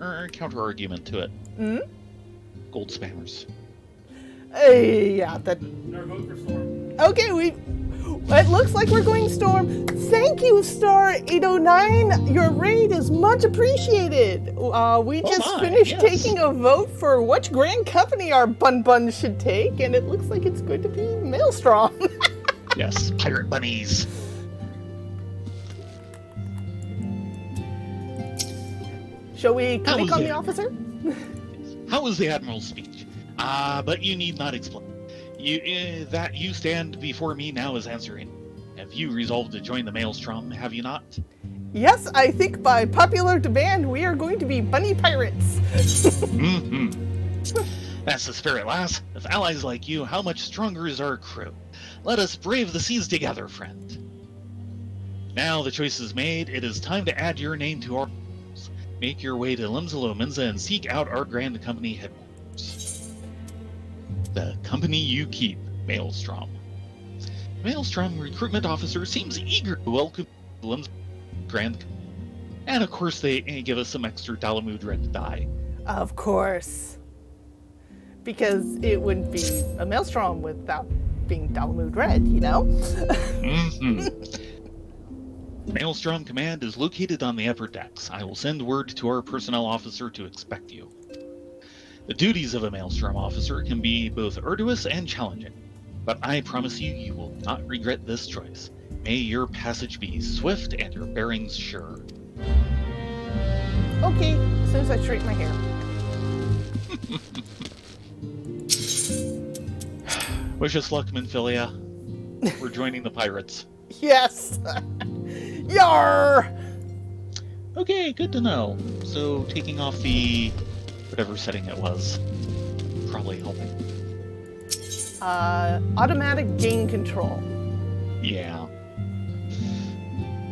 argument to it. Gold spammers. Yeah, that. Vote for Storm. Okay, it looks like we're going Storm. Thank you, Star 809. Your raid is much appreciated. We just finished taking a vote for which grand company our bun should take, and it looks like it's going to be Maelstrom. Yes, pirate bunnies. Shall we click on the officer? How was the Admiral's speech? But you need not explain. That you stand before me now is answering. Have you resolved to join the Maelstrom, have you not? Yes, I think by popular demand we are going to be bunny pirates. That's the spirit, lass. With allies like you, how much stronger is our crew? Let us brave the seas together, friend. Now the choice is made, it is time to add your name to our rules. Make your way to Limsa and seek out our Grand Company headquarters. The company you keep, Maelstrom. Maelstrom recruitment officer seems eager to welcome Limsa Grand Company. And of course they give us some extra Dalamud red dye. Of course. Because it wouldn't be a Maelstrom without being Dalamud red, you know? Maelstrom Command is located on the upper decks. I will send word to our personnel officer to expect you. The duties of a Maelstrom officer can be both arduous and challenging, but I promise you, you will not regret this choice. May your passage be swift and your bearings sure. Okay, as soon as I straighten my hair. Wish us luck, Minfilia. We're joining the pirates. Yes! Yar! Okay, good to know. So, taking off the whatever setting it was, probably helping. Automatic gain control. Yeah.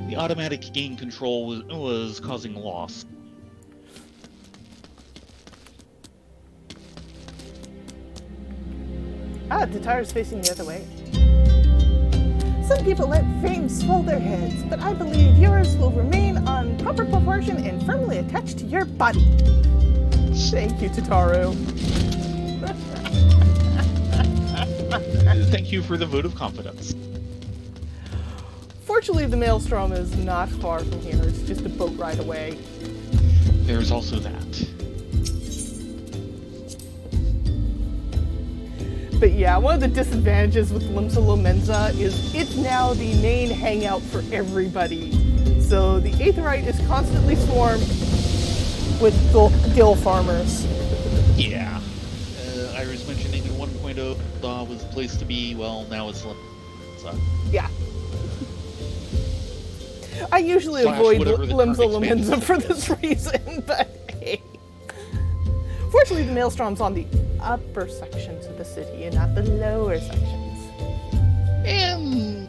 The automatic gain control was causing loss. The tire's facing the other way. Some people let fame swell their heads, but I believe yours will remain on proper proportion and firmly attached to your body. Thank you, Tataru. Thank you for the vote of confidence. Fortunately, the Maelstrom is not far from here. It's just a boat ride away. There's also that. But yeah, one of the disadvantages with Limsa is it's now the main hangout for everybody. So the Aetheryte is constantly swarmed with gill farmers. Yeah. I was mentioning in 1.0 was the place to be. Well, now it's Limsa. Yeah. I usually avoid Limsa for this reason, but hey. Fortunately, the Maelstrom's on the upper sections of the city and not the lower sections. And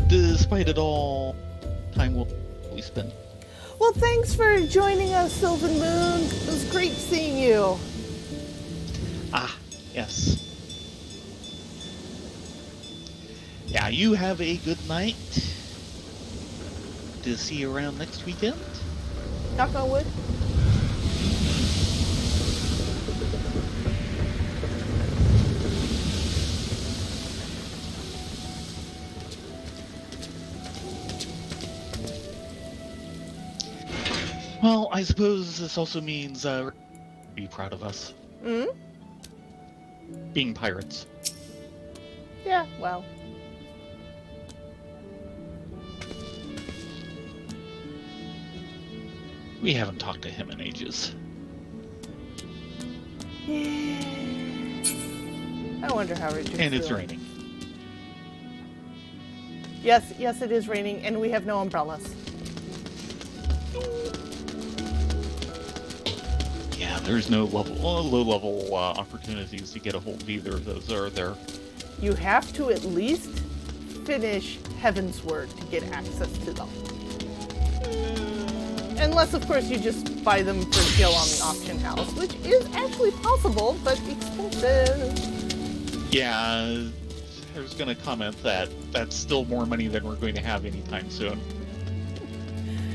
despite it all, time will we spend. Well, thanks for joining us, Sylvan Moon. It was great seeing you. Ah, yes. Yeah, you have a good night. To see you around next weekend. Knock on wood. Well, I suppose this also means be proud of us. being pirates. Yeah, well. We haven't talked to him in ages. Yeah. I wonder how Richard's And it's doing. raining. Yes, it is raining, and we have no umbrellas. Yeah, there's no low-level opportunities to get a hold of either of those, are there? You have to at least finish Heaven's Word to get access to them. Unless, of course, you just buy them for Jill on the auction house, which is actually possible, but expensive. Yeah, I was going to comment that that's still more money than we're going to have anytime soon.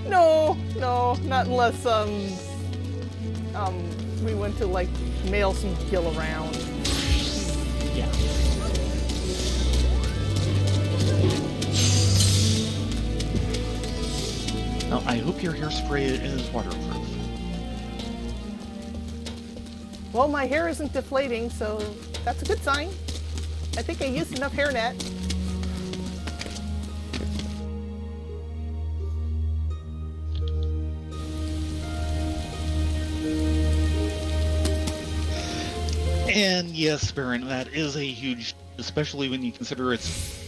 No, not unless we went to like mail some Gil around. Yeah. Now, I hope your hairspray is waterproof. Well, my hair isn't deflating, so that's a good sign. I think I used enough hairnet. And yes, Baron, that is a huge, especially when you consider it's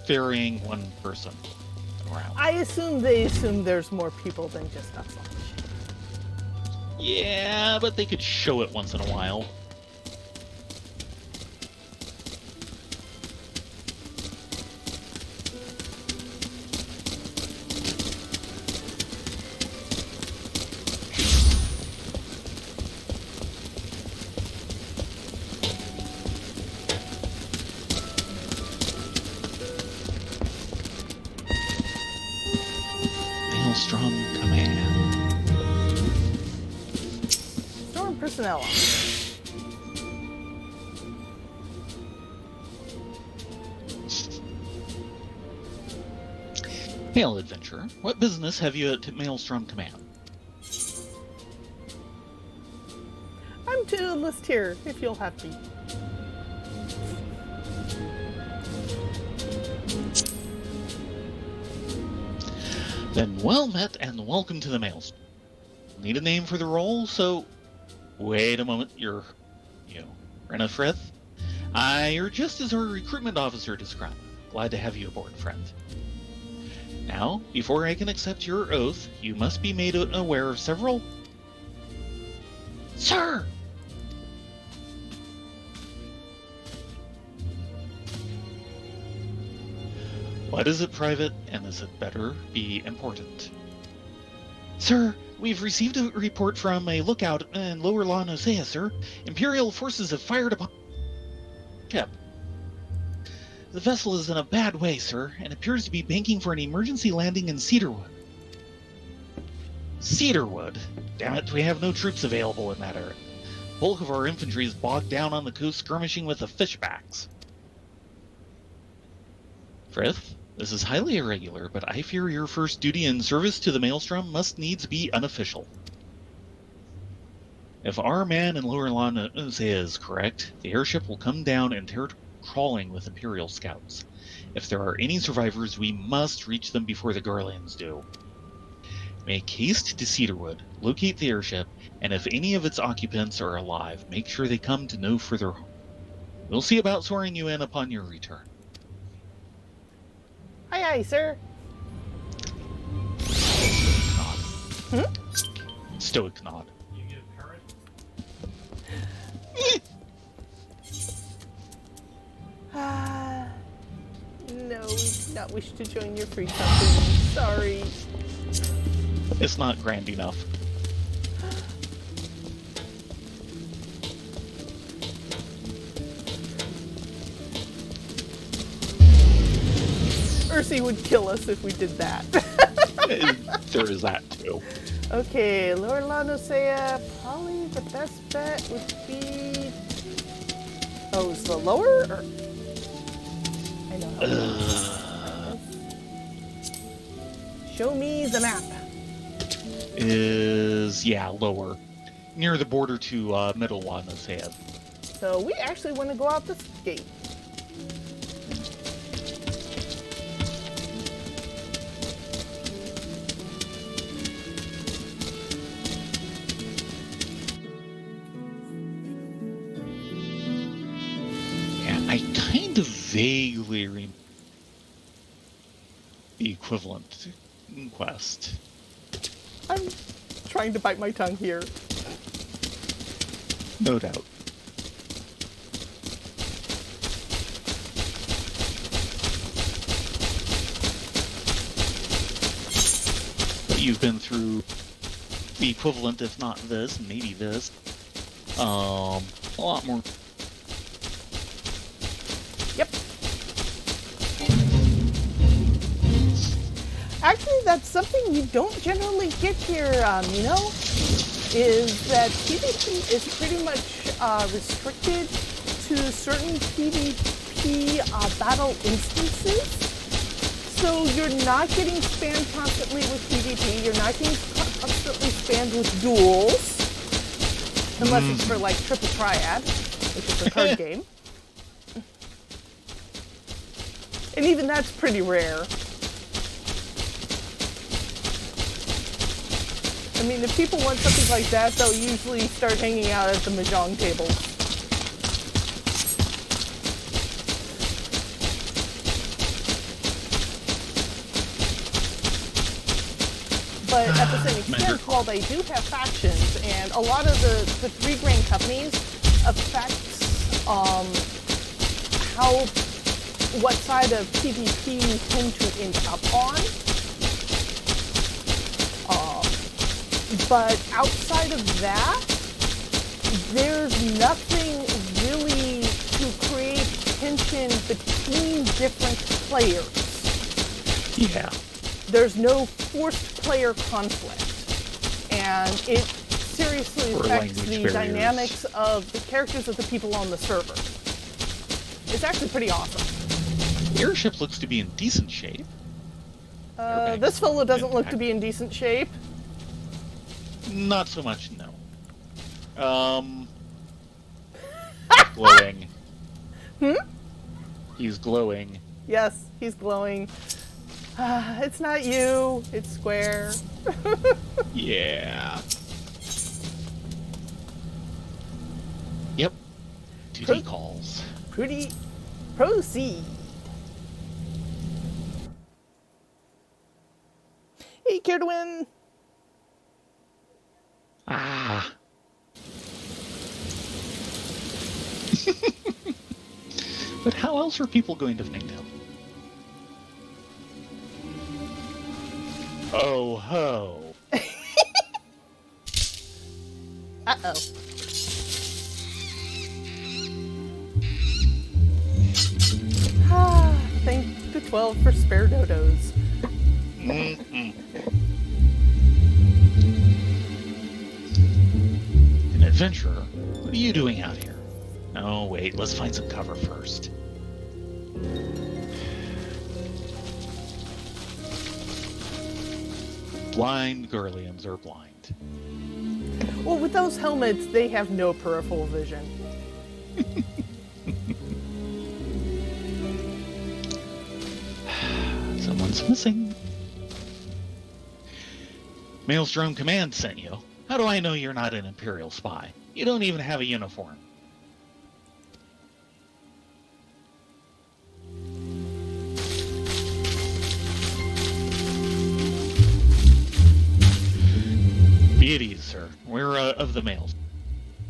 ferrying one person around. I assume they assume there's more people than just us on the ship. Yeah, but they could show it once in a while. Maelstrom Command. Storm personnel. Hail, adventurer. What business have you at Maelstrom Command? I'm to enlist here, if you'll have me. Then well met and welcome to the Maelstrom. Need a name for the role, so... Wait a moment, you're Rena Frith? You're just as our recruitment officer described. Glad to have you aboard, friend. Now, before I can accept your oath, you must be made aware of several... Sir! What is it, Private, and is it better be important? Sir, we've received a report from a lookout in Lower Lawn Eorzea, sir. Imperial forces have fired upon the ship. The vessel is in a bad way, sir, and appears to be banking for an emergency landing in Cedarwood. Cedarwood? Damn it, we have no troops available in that area. Bulk of our infantry is bogged down on the coast skirmishing with the fishbacks. Frith, this is highly irregular, but I fear your first duty in service to the Maelstrom must needs be unofficial. If our man in Lower Lawn Eorzea is correct, the airship will come down and territory crawling with Imperial scouts. If there are any survivors, we must reach them before the Garlands do. Make haste to Cedarwood, locate the airship, and if any of its occupants are alive, make sure they come to no further harm. We'll see about swearing you in upon your return. Aye, aye, sir. Nod. Stoic nod. You get a parrot? No, we do not wish to join your free company. Sorry. It's not grand enough. Ursi would kill us if we did that. There is that too. Okay, Lower Lawn Eorzea, probably the best bet would be... Oh, is the lower? Or... I know how Show me the map. Is, yeah, lower. Near the border to Middle Lawn Eorzea. So we actually want to go out this gate. Yeah, I kind of vaguely remember the equivalent quest. I'm trying to bite my tongue here. No doubt. But you've been through the equivalent, if not this, maybe this, a lot more. Yep. Actually, that's something you don't generally get here, is that PvP is pretty much restricted to certain PvP battle instances. So you're not getting spammed constantly with PvP, you're not getting constantly spammed with duels, unless it's for like Triple Triad, which is a card game. And even that's pretty rare. I mean, if people want something like that, they'll usually start hanging out at the mahjong tables. But at the same extent, while they do have factions, and a lot of the three grain companies affects what side of PvP you tend to end up on. But outside of that, there's nothing really to create tension between different players. Yeah. There's no forced player conflict. And it seriously affects the dynamics of the characters of the people on the server. It's actually pretty awesome. The airship looks to be in decent shape. This fellow doesn't look to be in decent shape. Not so much, no. Glowing. He's glowing. Yes, he's glowing. It's not you, it's Square. Yeah. Yep. 2D calls. Proceed. Hey, care to win? Ah. But how else are people going to find him? Oh ho. Uh-oh. Thank the 12 for spare dodos. An adventurer? What are you doing out here? Oh, wait, let's find some cover first. Blind Gurlians are blind. Well, with those helmets, they have no peripheral vision. Someone's missing. Maelstrom Command sent you. How do I know you're not an Imperial spy? You don't even have a uniform. Be at ease, sir. We're of the Mails.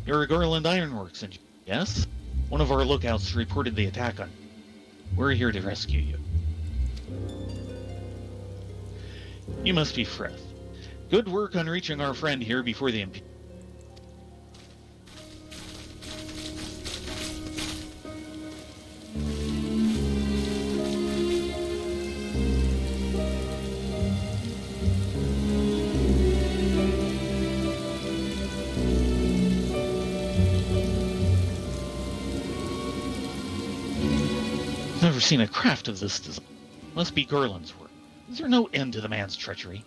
You're a Gorland Ironworks engineer, yes? One of our lookouts reported the attack on you. We're here to rescue you. You must be Frith. Good work on reaching our friend here before the Imperial. Never seen a craft of this design. Must be Gorland's work. Is there no end to the man's treachery?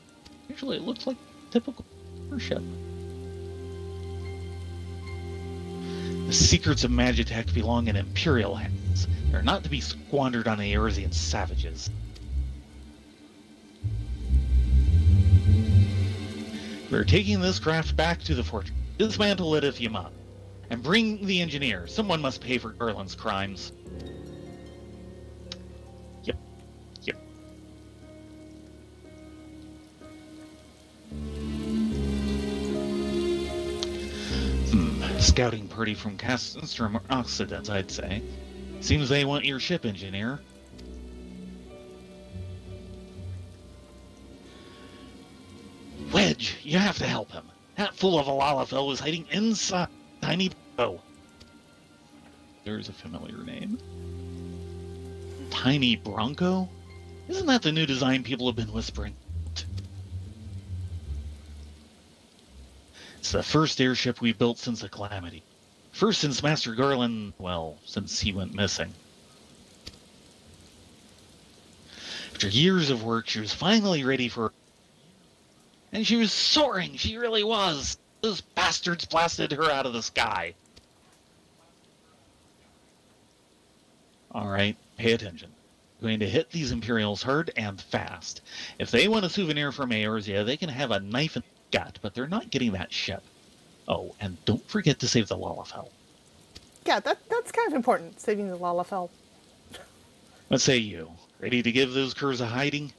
Usually it looks like typical ship. The secrets of Magitech belong in Imperial hands. They're not to be squandered on Eorzean savages. We're taking this craft back to the fortress. Dismantle it if you must. And bring the engineer. Someone must pay for Garland's crimes. Yep. Scouting party from Castenstrom or Occident, I'd say. Seems they want your ship, engineer. Wedge, you have to help him. That fool of a Lalafell was hiding inside Tiny Bronco. There's a familiar name. Tiny Bronco? Isn't that the new design people have been whispering? It's the first airship we built since the Calamity. First since Master Garland, well, since he went missing. After years of work, she was finally ready for... And she was soaring, she really was. Those bastards blasted her out of the sky. Alright, pay attention. We're going to hit these Imperials hard and fast. If they want a souvenir from Eorzea, they can have a knife in the gut, but they're not getting that ship. Oh, and don't forget to save the Lalafell. Yeah, that's kind of important, saving the Lalafell. What say you? Ready to give those curs a hiding?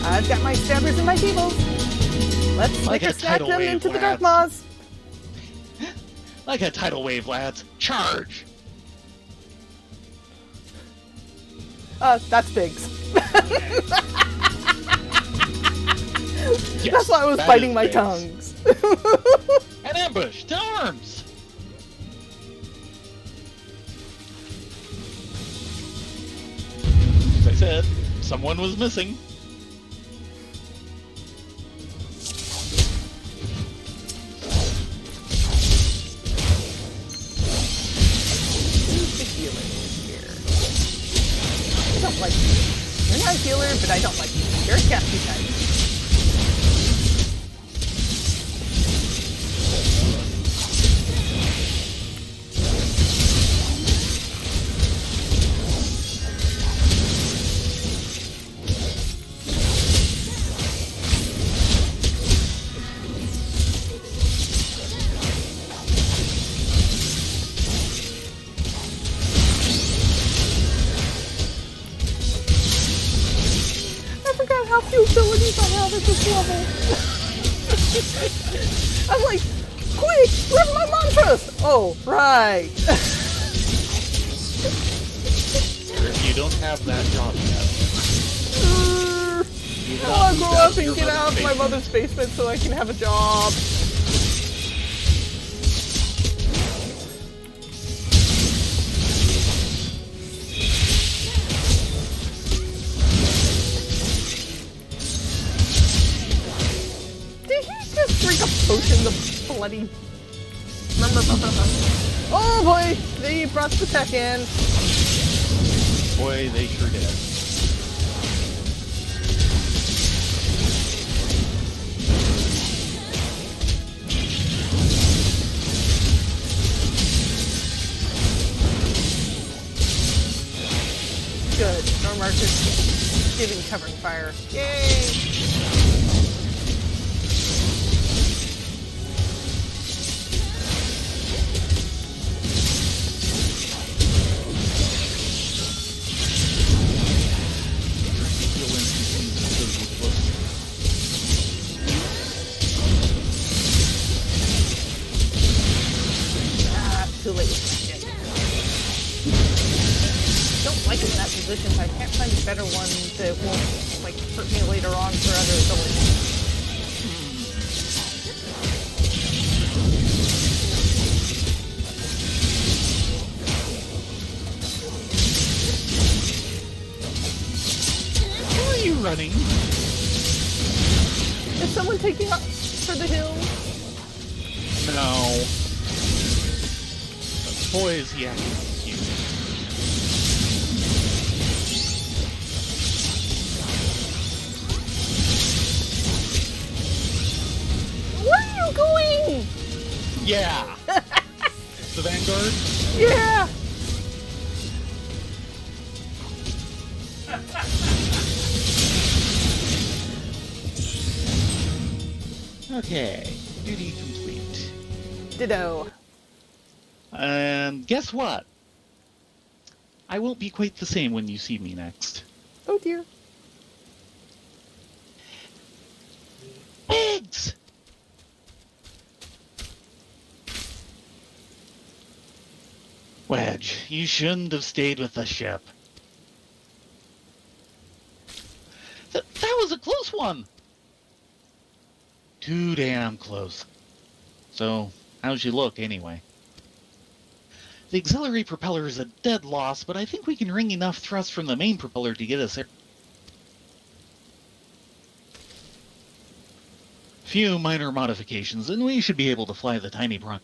I've got my stabbers and my feebles. Let's Like make a her snap tidal them wave, into the lads. dark maws. Like a tidal wave, lads. Charge! That's Biggs. Yes, That's why I was that biting is my Biggs. tongues. An ambush! To arms! As I said, someone was missing. Who's the healer here? I don't like you. You're not a healer, but I don't like you. You're a casty type. How few abilities I have at this level. I'm like, quick, learn my mantras. Oh, right. You don't have that job yet. I want to grow up and get out of my mother's basement so I can have a job. Drink a potion, the bloody... Oh boy, they brought the tech in. Boy, they sure did. Good, Normark is giving covering fire. Yay! Too late. Don't like it in that position, but I can't find a better one that won't like hurt me later on for other abilities. Where are you running? Is someone taking up for the hill? No. Boy, is he acting cute. Where are you going? Yeah. The Vanguard? Yeah. Okay. Duty complete. Ditto. And guess what? I won't be quite the same when you see me next. Oh dear. Eggs! Wedge, you shouldn't have stayed with the ship. That was a close one! Too damn close. So, how's you look, anyway? The auxiliary propeller is a dead loss, but I think we can wring enough thrust from the main propeller to get us there. Few minor modifications, and we should be able to fly the tiny Bronco.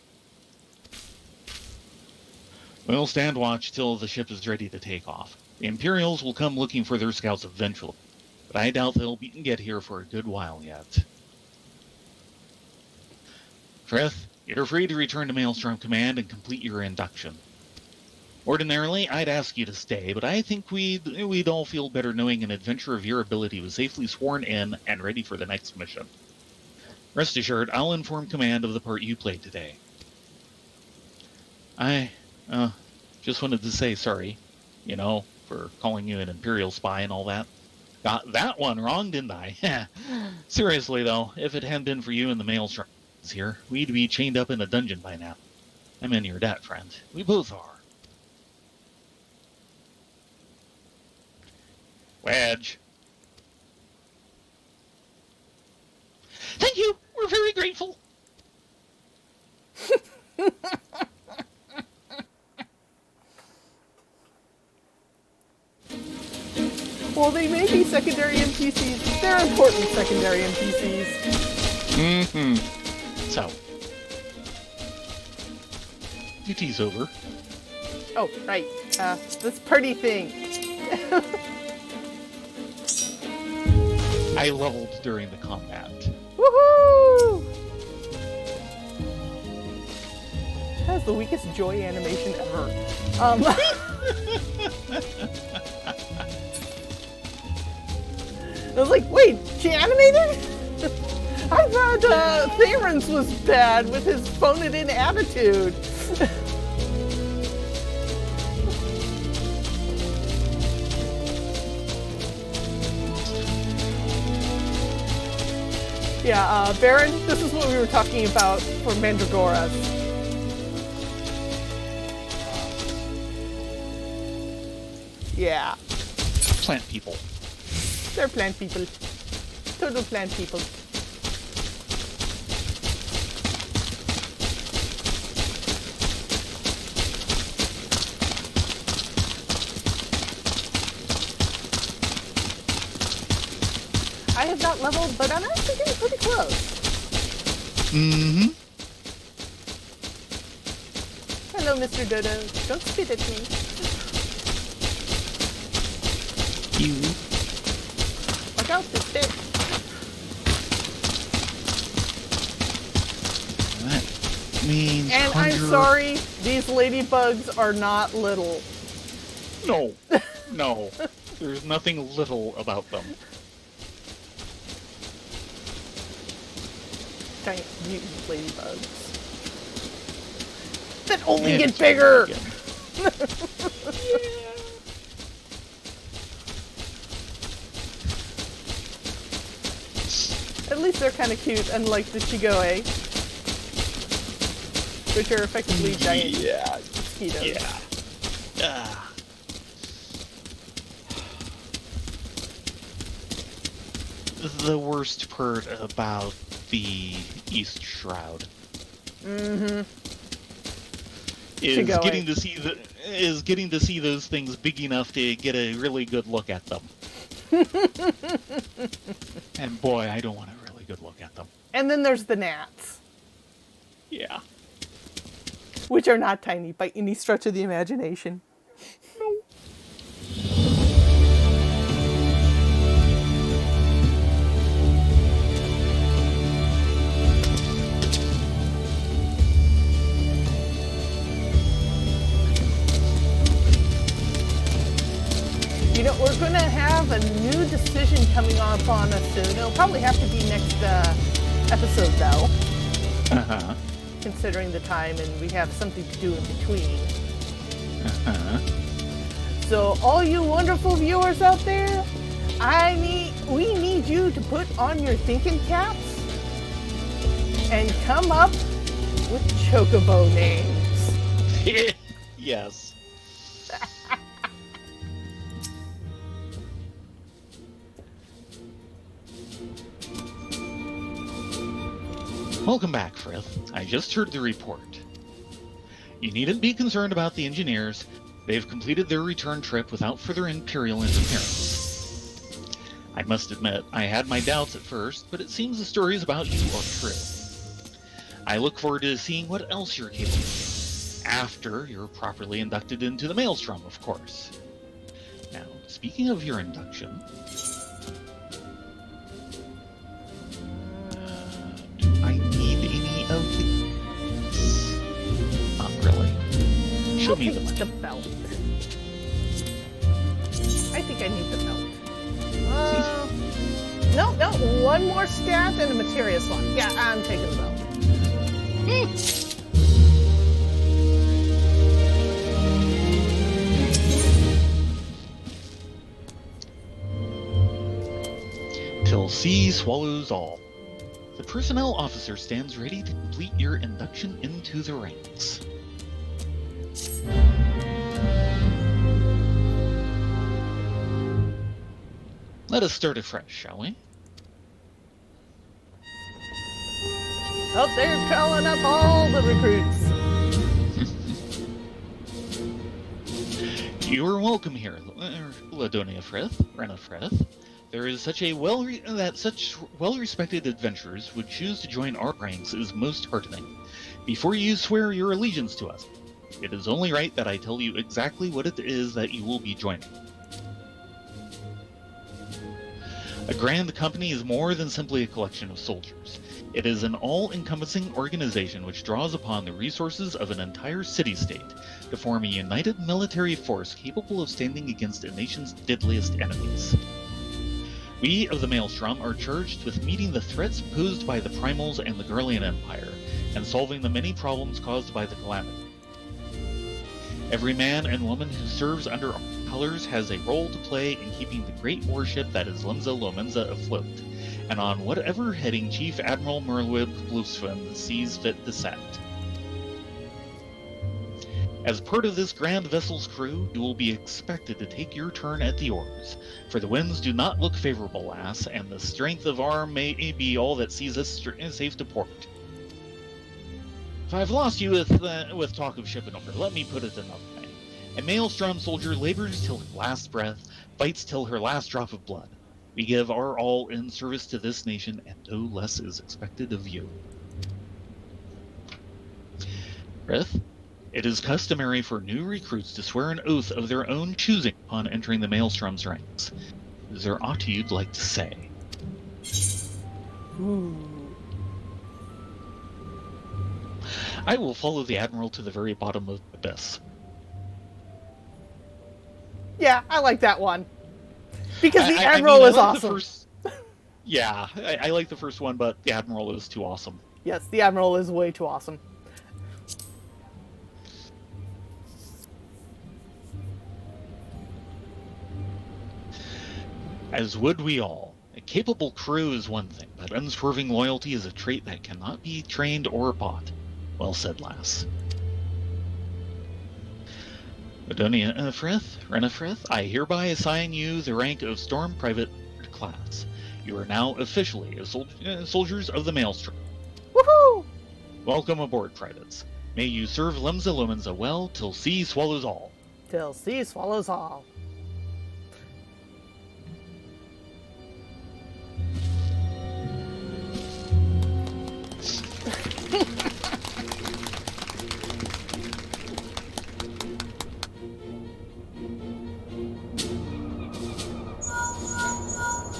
We'll stand watch till the ship is ready to take off. The Imperials will come looking for their scouts eventually, but I doubt they'll get here for a good while yet. Frith, you're free to return to Maelstrom Command and complete your induction. Ordinarily, I'd ask you to stay, but I think we'd all feel better knowing an adventurer of your ability was safely sworn in and ready for the next mission. Rest assured, I'll inform Command of the part you played today. I just wanted to say sorry, for calling you an Imperial spy and all that. Got that one wrong, didn't I? Seriously, though, if it hadn't been for you and the Maelstrom here, we'd be chained up in a dungeon by now. I'm in your debt, friend. We both are. Wedge. Thank you. We're very grateful. Well, they may be secondary NPCs, but they're important secondary NPCs. Mm-hmm. So, duty's over. Oh, right. This party thing. I leveled during the combat. Woohoo! That's the weakest joy animation ever. I was like, wait, she animated? I thought Theron's was bad with his phone-it-in attitude. Yeah, Baron, this is what we were talking about for Mandragoras. Yeah. Plant people. They're plant people. Total plant people. I have not leveled, but I'm actually getting pretty close. Mm-hmm. Hello, Mr. Dodo. Don't spit at me. You. Look out, the spit. That means And I'm sorry, these ladybugs are not little. No. No. There's nothing little about them. Giant mutant ladybugs. That only get bigger! At least they're kind of cute, unlike the Shigoe, which are effectively giant mosquitoes. Yeah. The worst part about the East Shroud is Shigoe. getting to see those things big enough to get a really good look at them. And boy, I don't want a really good look at them. And then there's the gnats, Yeah. which are not tiny by any stretch of the imagination. we're going to have a new decision coming up on us soon. It'll probably have to be next episode, though. Uh-huh. Considering the time, and we have something to do in between. Uh-huh. So all you wonderful viewers out there, we need you to put on your thinking caps and come up with chocobo names. Yes. Welcome back, Frith. I just heard the report. You needn't be concerned about the engineers. They've completed their return trip without further Imperial interference. I must admit, I had my doubts at first, but it seems the stories about you are true. I look forward to seeing what else you're capable of, after you're properly inducted into the Maelstrom, of course. Now, speaking of your induction... do I need any of these? Not really. Show me the belt. I think I need the belt. No, one more stat and a materia slot. Yeah, I'm taking the belt. Till sea swallows all. The personnel officer stands ready to complete your induction into the ranks. Let us start afresh, shall we? Oh, they're calling up all the recruits. You are welcome here, Ladonia Frith, Rena Frith. There is such such well-respected adventurers would choose to join our ranks is most heartening. Before you swear your allegiance to us, it is only right that I tell you exactly what it is that you will be joining. A grand company is more than simply a collection of soldiers. It is an all-encompassing organization which draws upon the resources of an entire city-state to form a united military force capable of standing against a nation's deadliest enemies. We of the Maelstrom are charged with meeting the threats posed by the Primals and the Garlean Empire, and solving the many problems caused by the Calamity. Every man and woman who serves under our colors has a role to play in keeping the great warship that is Lemza Lomenza afloat, and on whatever heading Chief Admiral Merlwib Bluesfin sees fit to set. As part of this grand vessel's crew, you will be expected to take your turn at the oars, for the winds do not look favorable, lass, and the strength of arm may be all that sees us safe to port. If I've lost you with talk of ship and order, let me put it another way. A Maelstrom soldier labors till her last breath, fights till her last drop of blood. We give our all in service to this nation, and no less is expected of you. Frith? It is customary for new recruits to swear an oath of their own choosing upon entering the Maelstrom's ranks. Is there aught you'd like to say? I will follow the Admiral to the very bottom of the abyss. Yeah, I like that one. Because the Admiral is awesome. Yeah, I like the first one, but the Admiral is too awesome. Yes, the Admiral is way too awesome. As would we all. A capable crew is one thing, but unswerving loyalty is a trait that cannot be trained or bought. Well said, lass. Adonia Frith, Rena Frith, I hereby assign you the rank of Storm Private Class. You are now officially soldiers of the Maelstrom. Woohoo! Welcome aboard, privates. May you serve Lemza Lomenza well till sea swallows all. Till sea swallows all.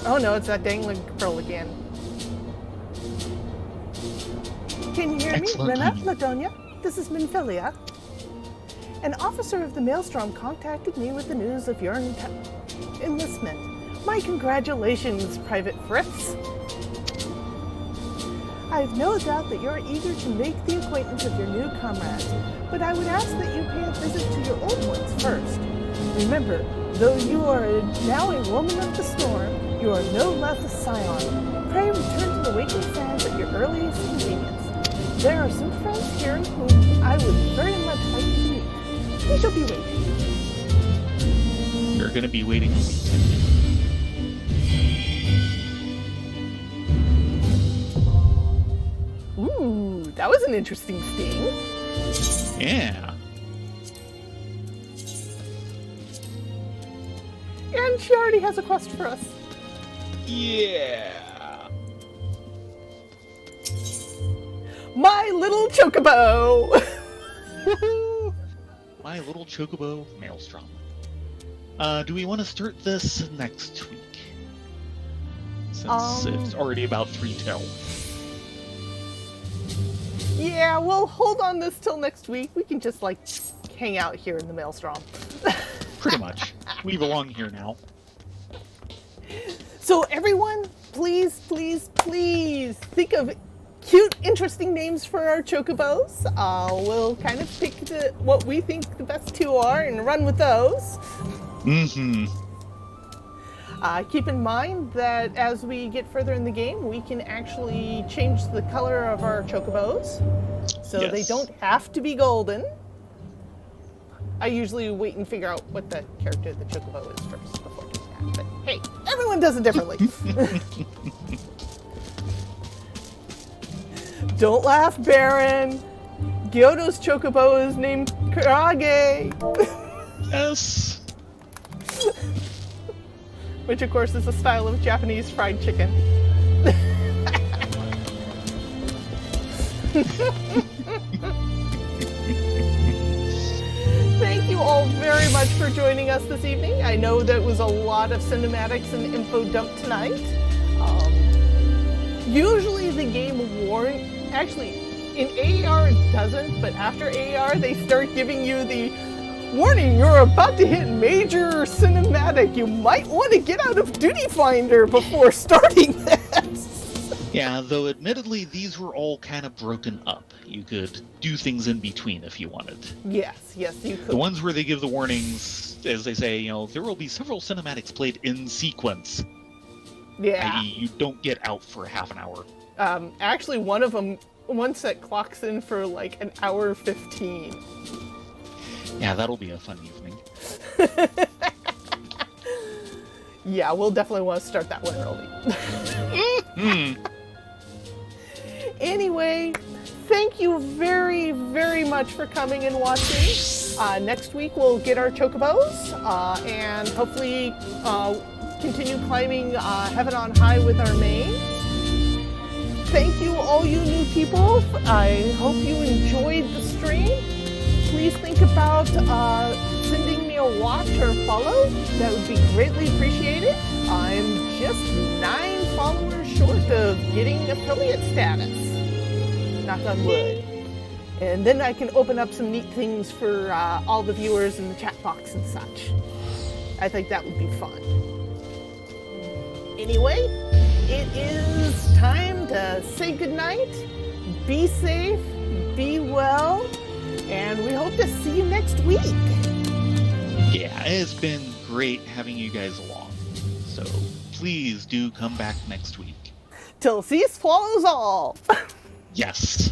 Oh no, it's that dangling pearl again. Can you hear Excellent me, Rena, timing. Ladonia? This is Minfilia. An officer of the Maelstrom contacted me with the news of your enlistment. My congratulations, Private Fritz. I've no doubt that you're eager to make the acquaintance of your new comrades, but I would ask that you pay a visit to your old ones first. Remember, though you are now a woman of the storm, you are no less a scion. Pray return to the waking sands at your earliest convenience. There are some friends here whom I would very much like you to meet. We shall be waiting. You're going to be waiting a week. Ooh, that was an interesting sting. Yeah. And she already has a quest for us. Yeah. My little chocobo! My little chocobo maelstrom. Do we want to start this next week? Since it's already about 3:00. Yeah, we'll hold on this till next week. We can just, like, hang out here in the maelstrom. Pretty much. We belong here now. So everyone, please, please, please think of cute, interesting names for our chocobos. We'll kind of pick what we think the best two are and run with those. Mm-hmm. Keep in mind that as we get further in the game, we can actually change the color of our chocobos. So Yes. they don't have to be golden. I usually wait and figure out what the character of the chocobo is first before doing that. But hey, everyone does it differently. Don't laugh, Baron. Gyoto's chocobo is named Karage. Yes. Which, of course, is a style of Japanese fried chicken. Thank you all very much for joining us this evening. I know that was a lot of cinematics and info dump tonight. Usually the game warn... Actually, in AAR it doesn't, but after AAR they start giving you the warning, you're about to hit major cinematic. You might want to get out of Duty Finder before starting this. Yeah, though admittedly these were all kind of broken up. You could do things in between if you wanted. Yes, you could. The ones where they give the warnings, as they say, there will be several cinematics played in sequence. Yeah. I.e., you don't get out for half an hour. Actually, one of them, one set clocks in for like an hour 15. Yeah, that'll be a fun evening. Yeah, we'll definitely want to start that one early. Anyway, thank you very, very much for coming and watching. Next week we'll get our chocobos and hopefully continue climbing heaven on high with our main. Thank you, all you new people. I hope you enjoyed the stream. Please think about sending me a watch or follow. That would be greatly appreciated. I'm just 9 followers short of getting affiliate status. Knock on wood. And then I can open up some neat things for all the viewers in the chat box and such. I think that would be fun. Anyway, it is time to say goodnight. Be safe, be well, and we hope to see you next week. Yeah, it's been great having you guys along. So please do come back next week. Till cease swallows all. Yes.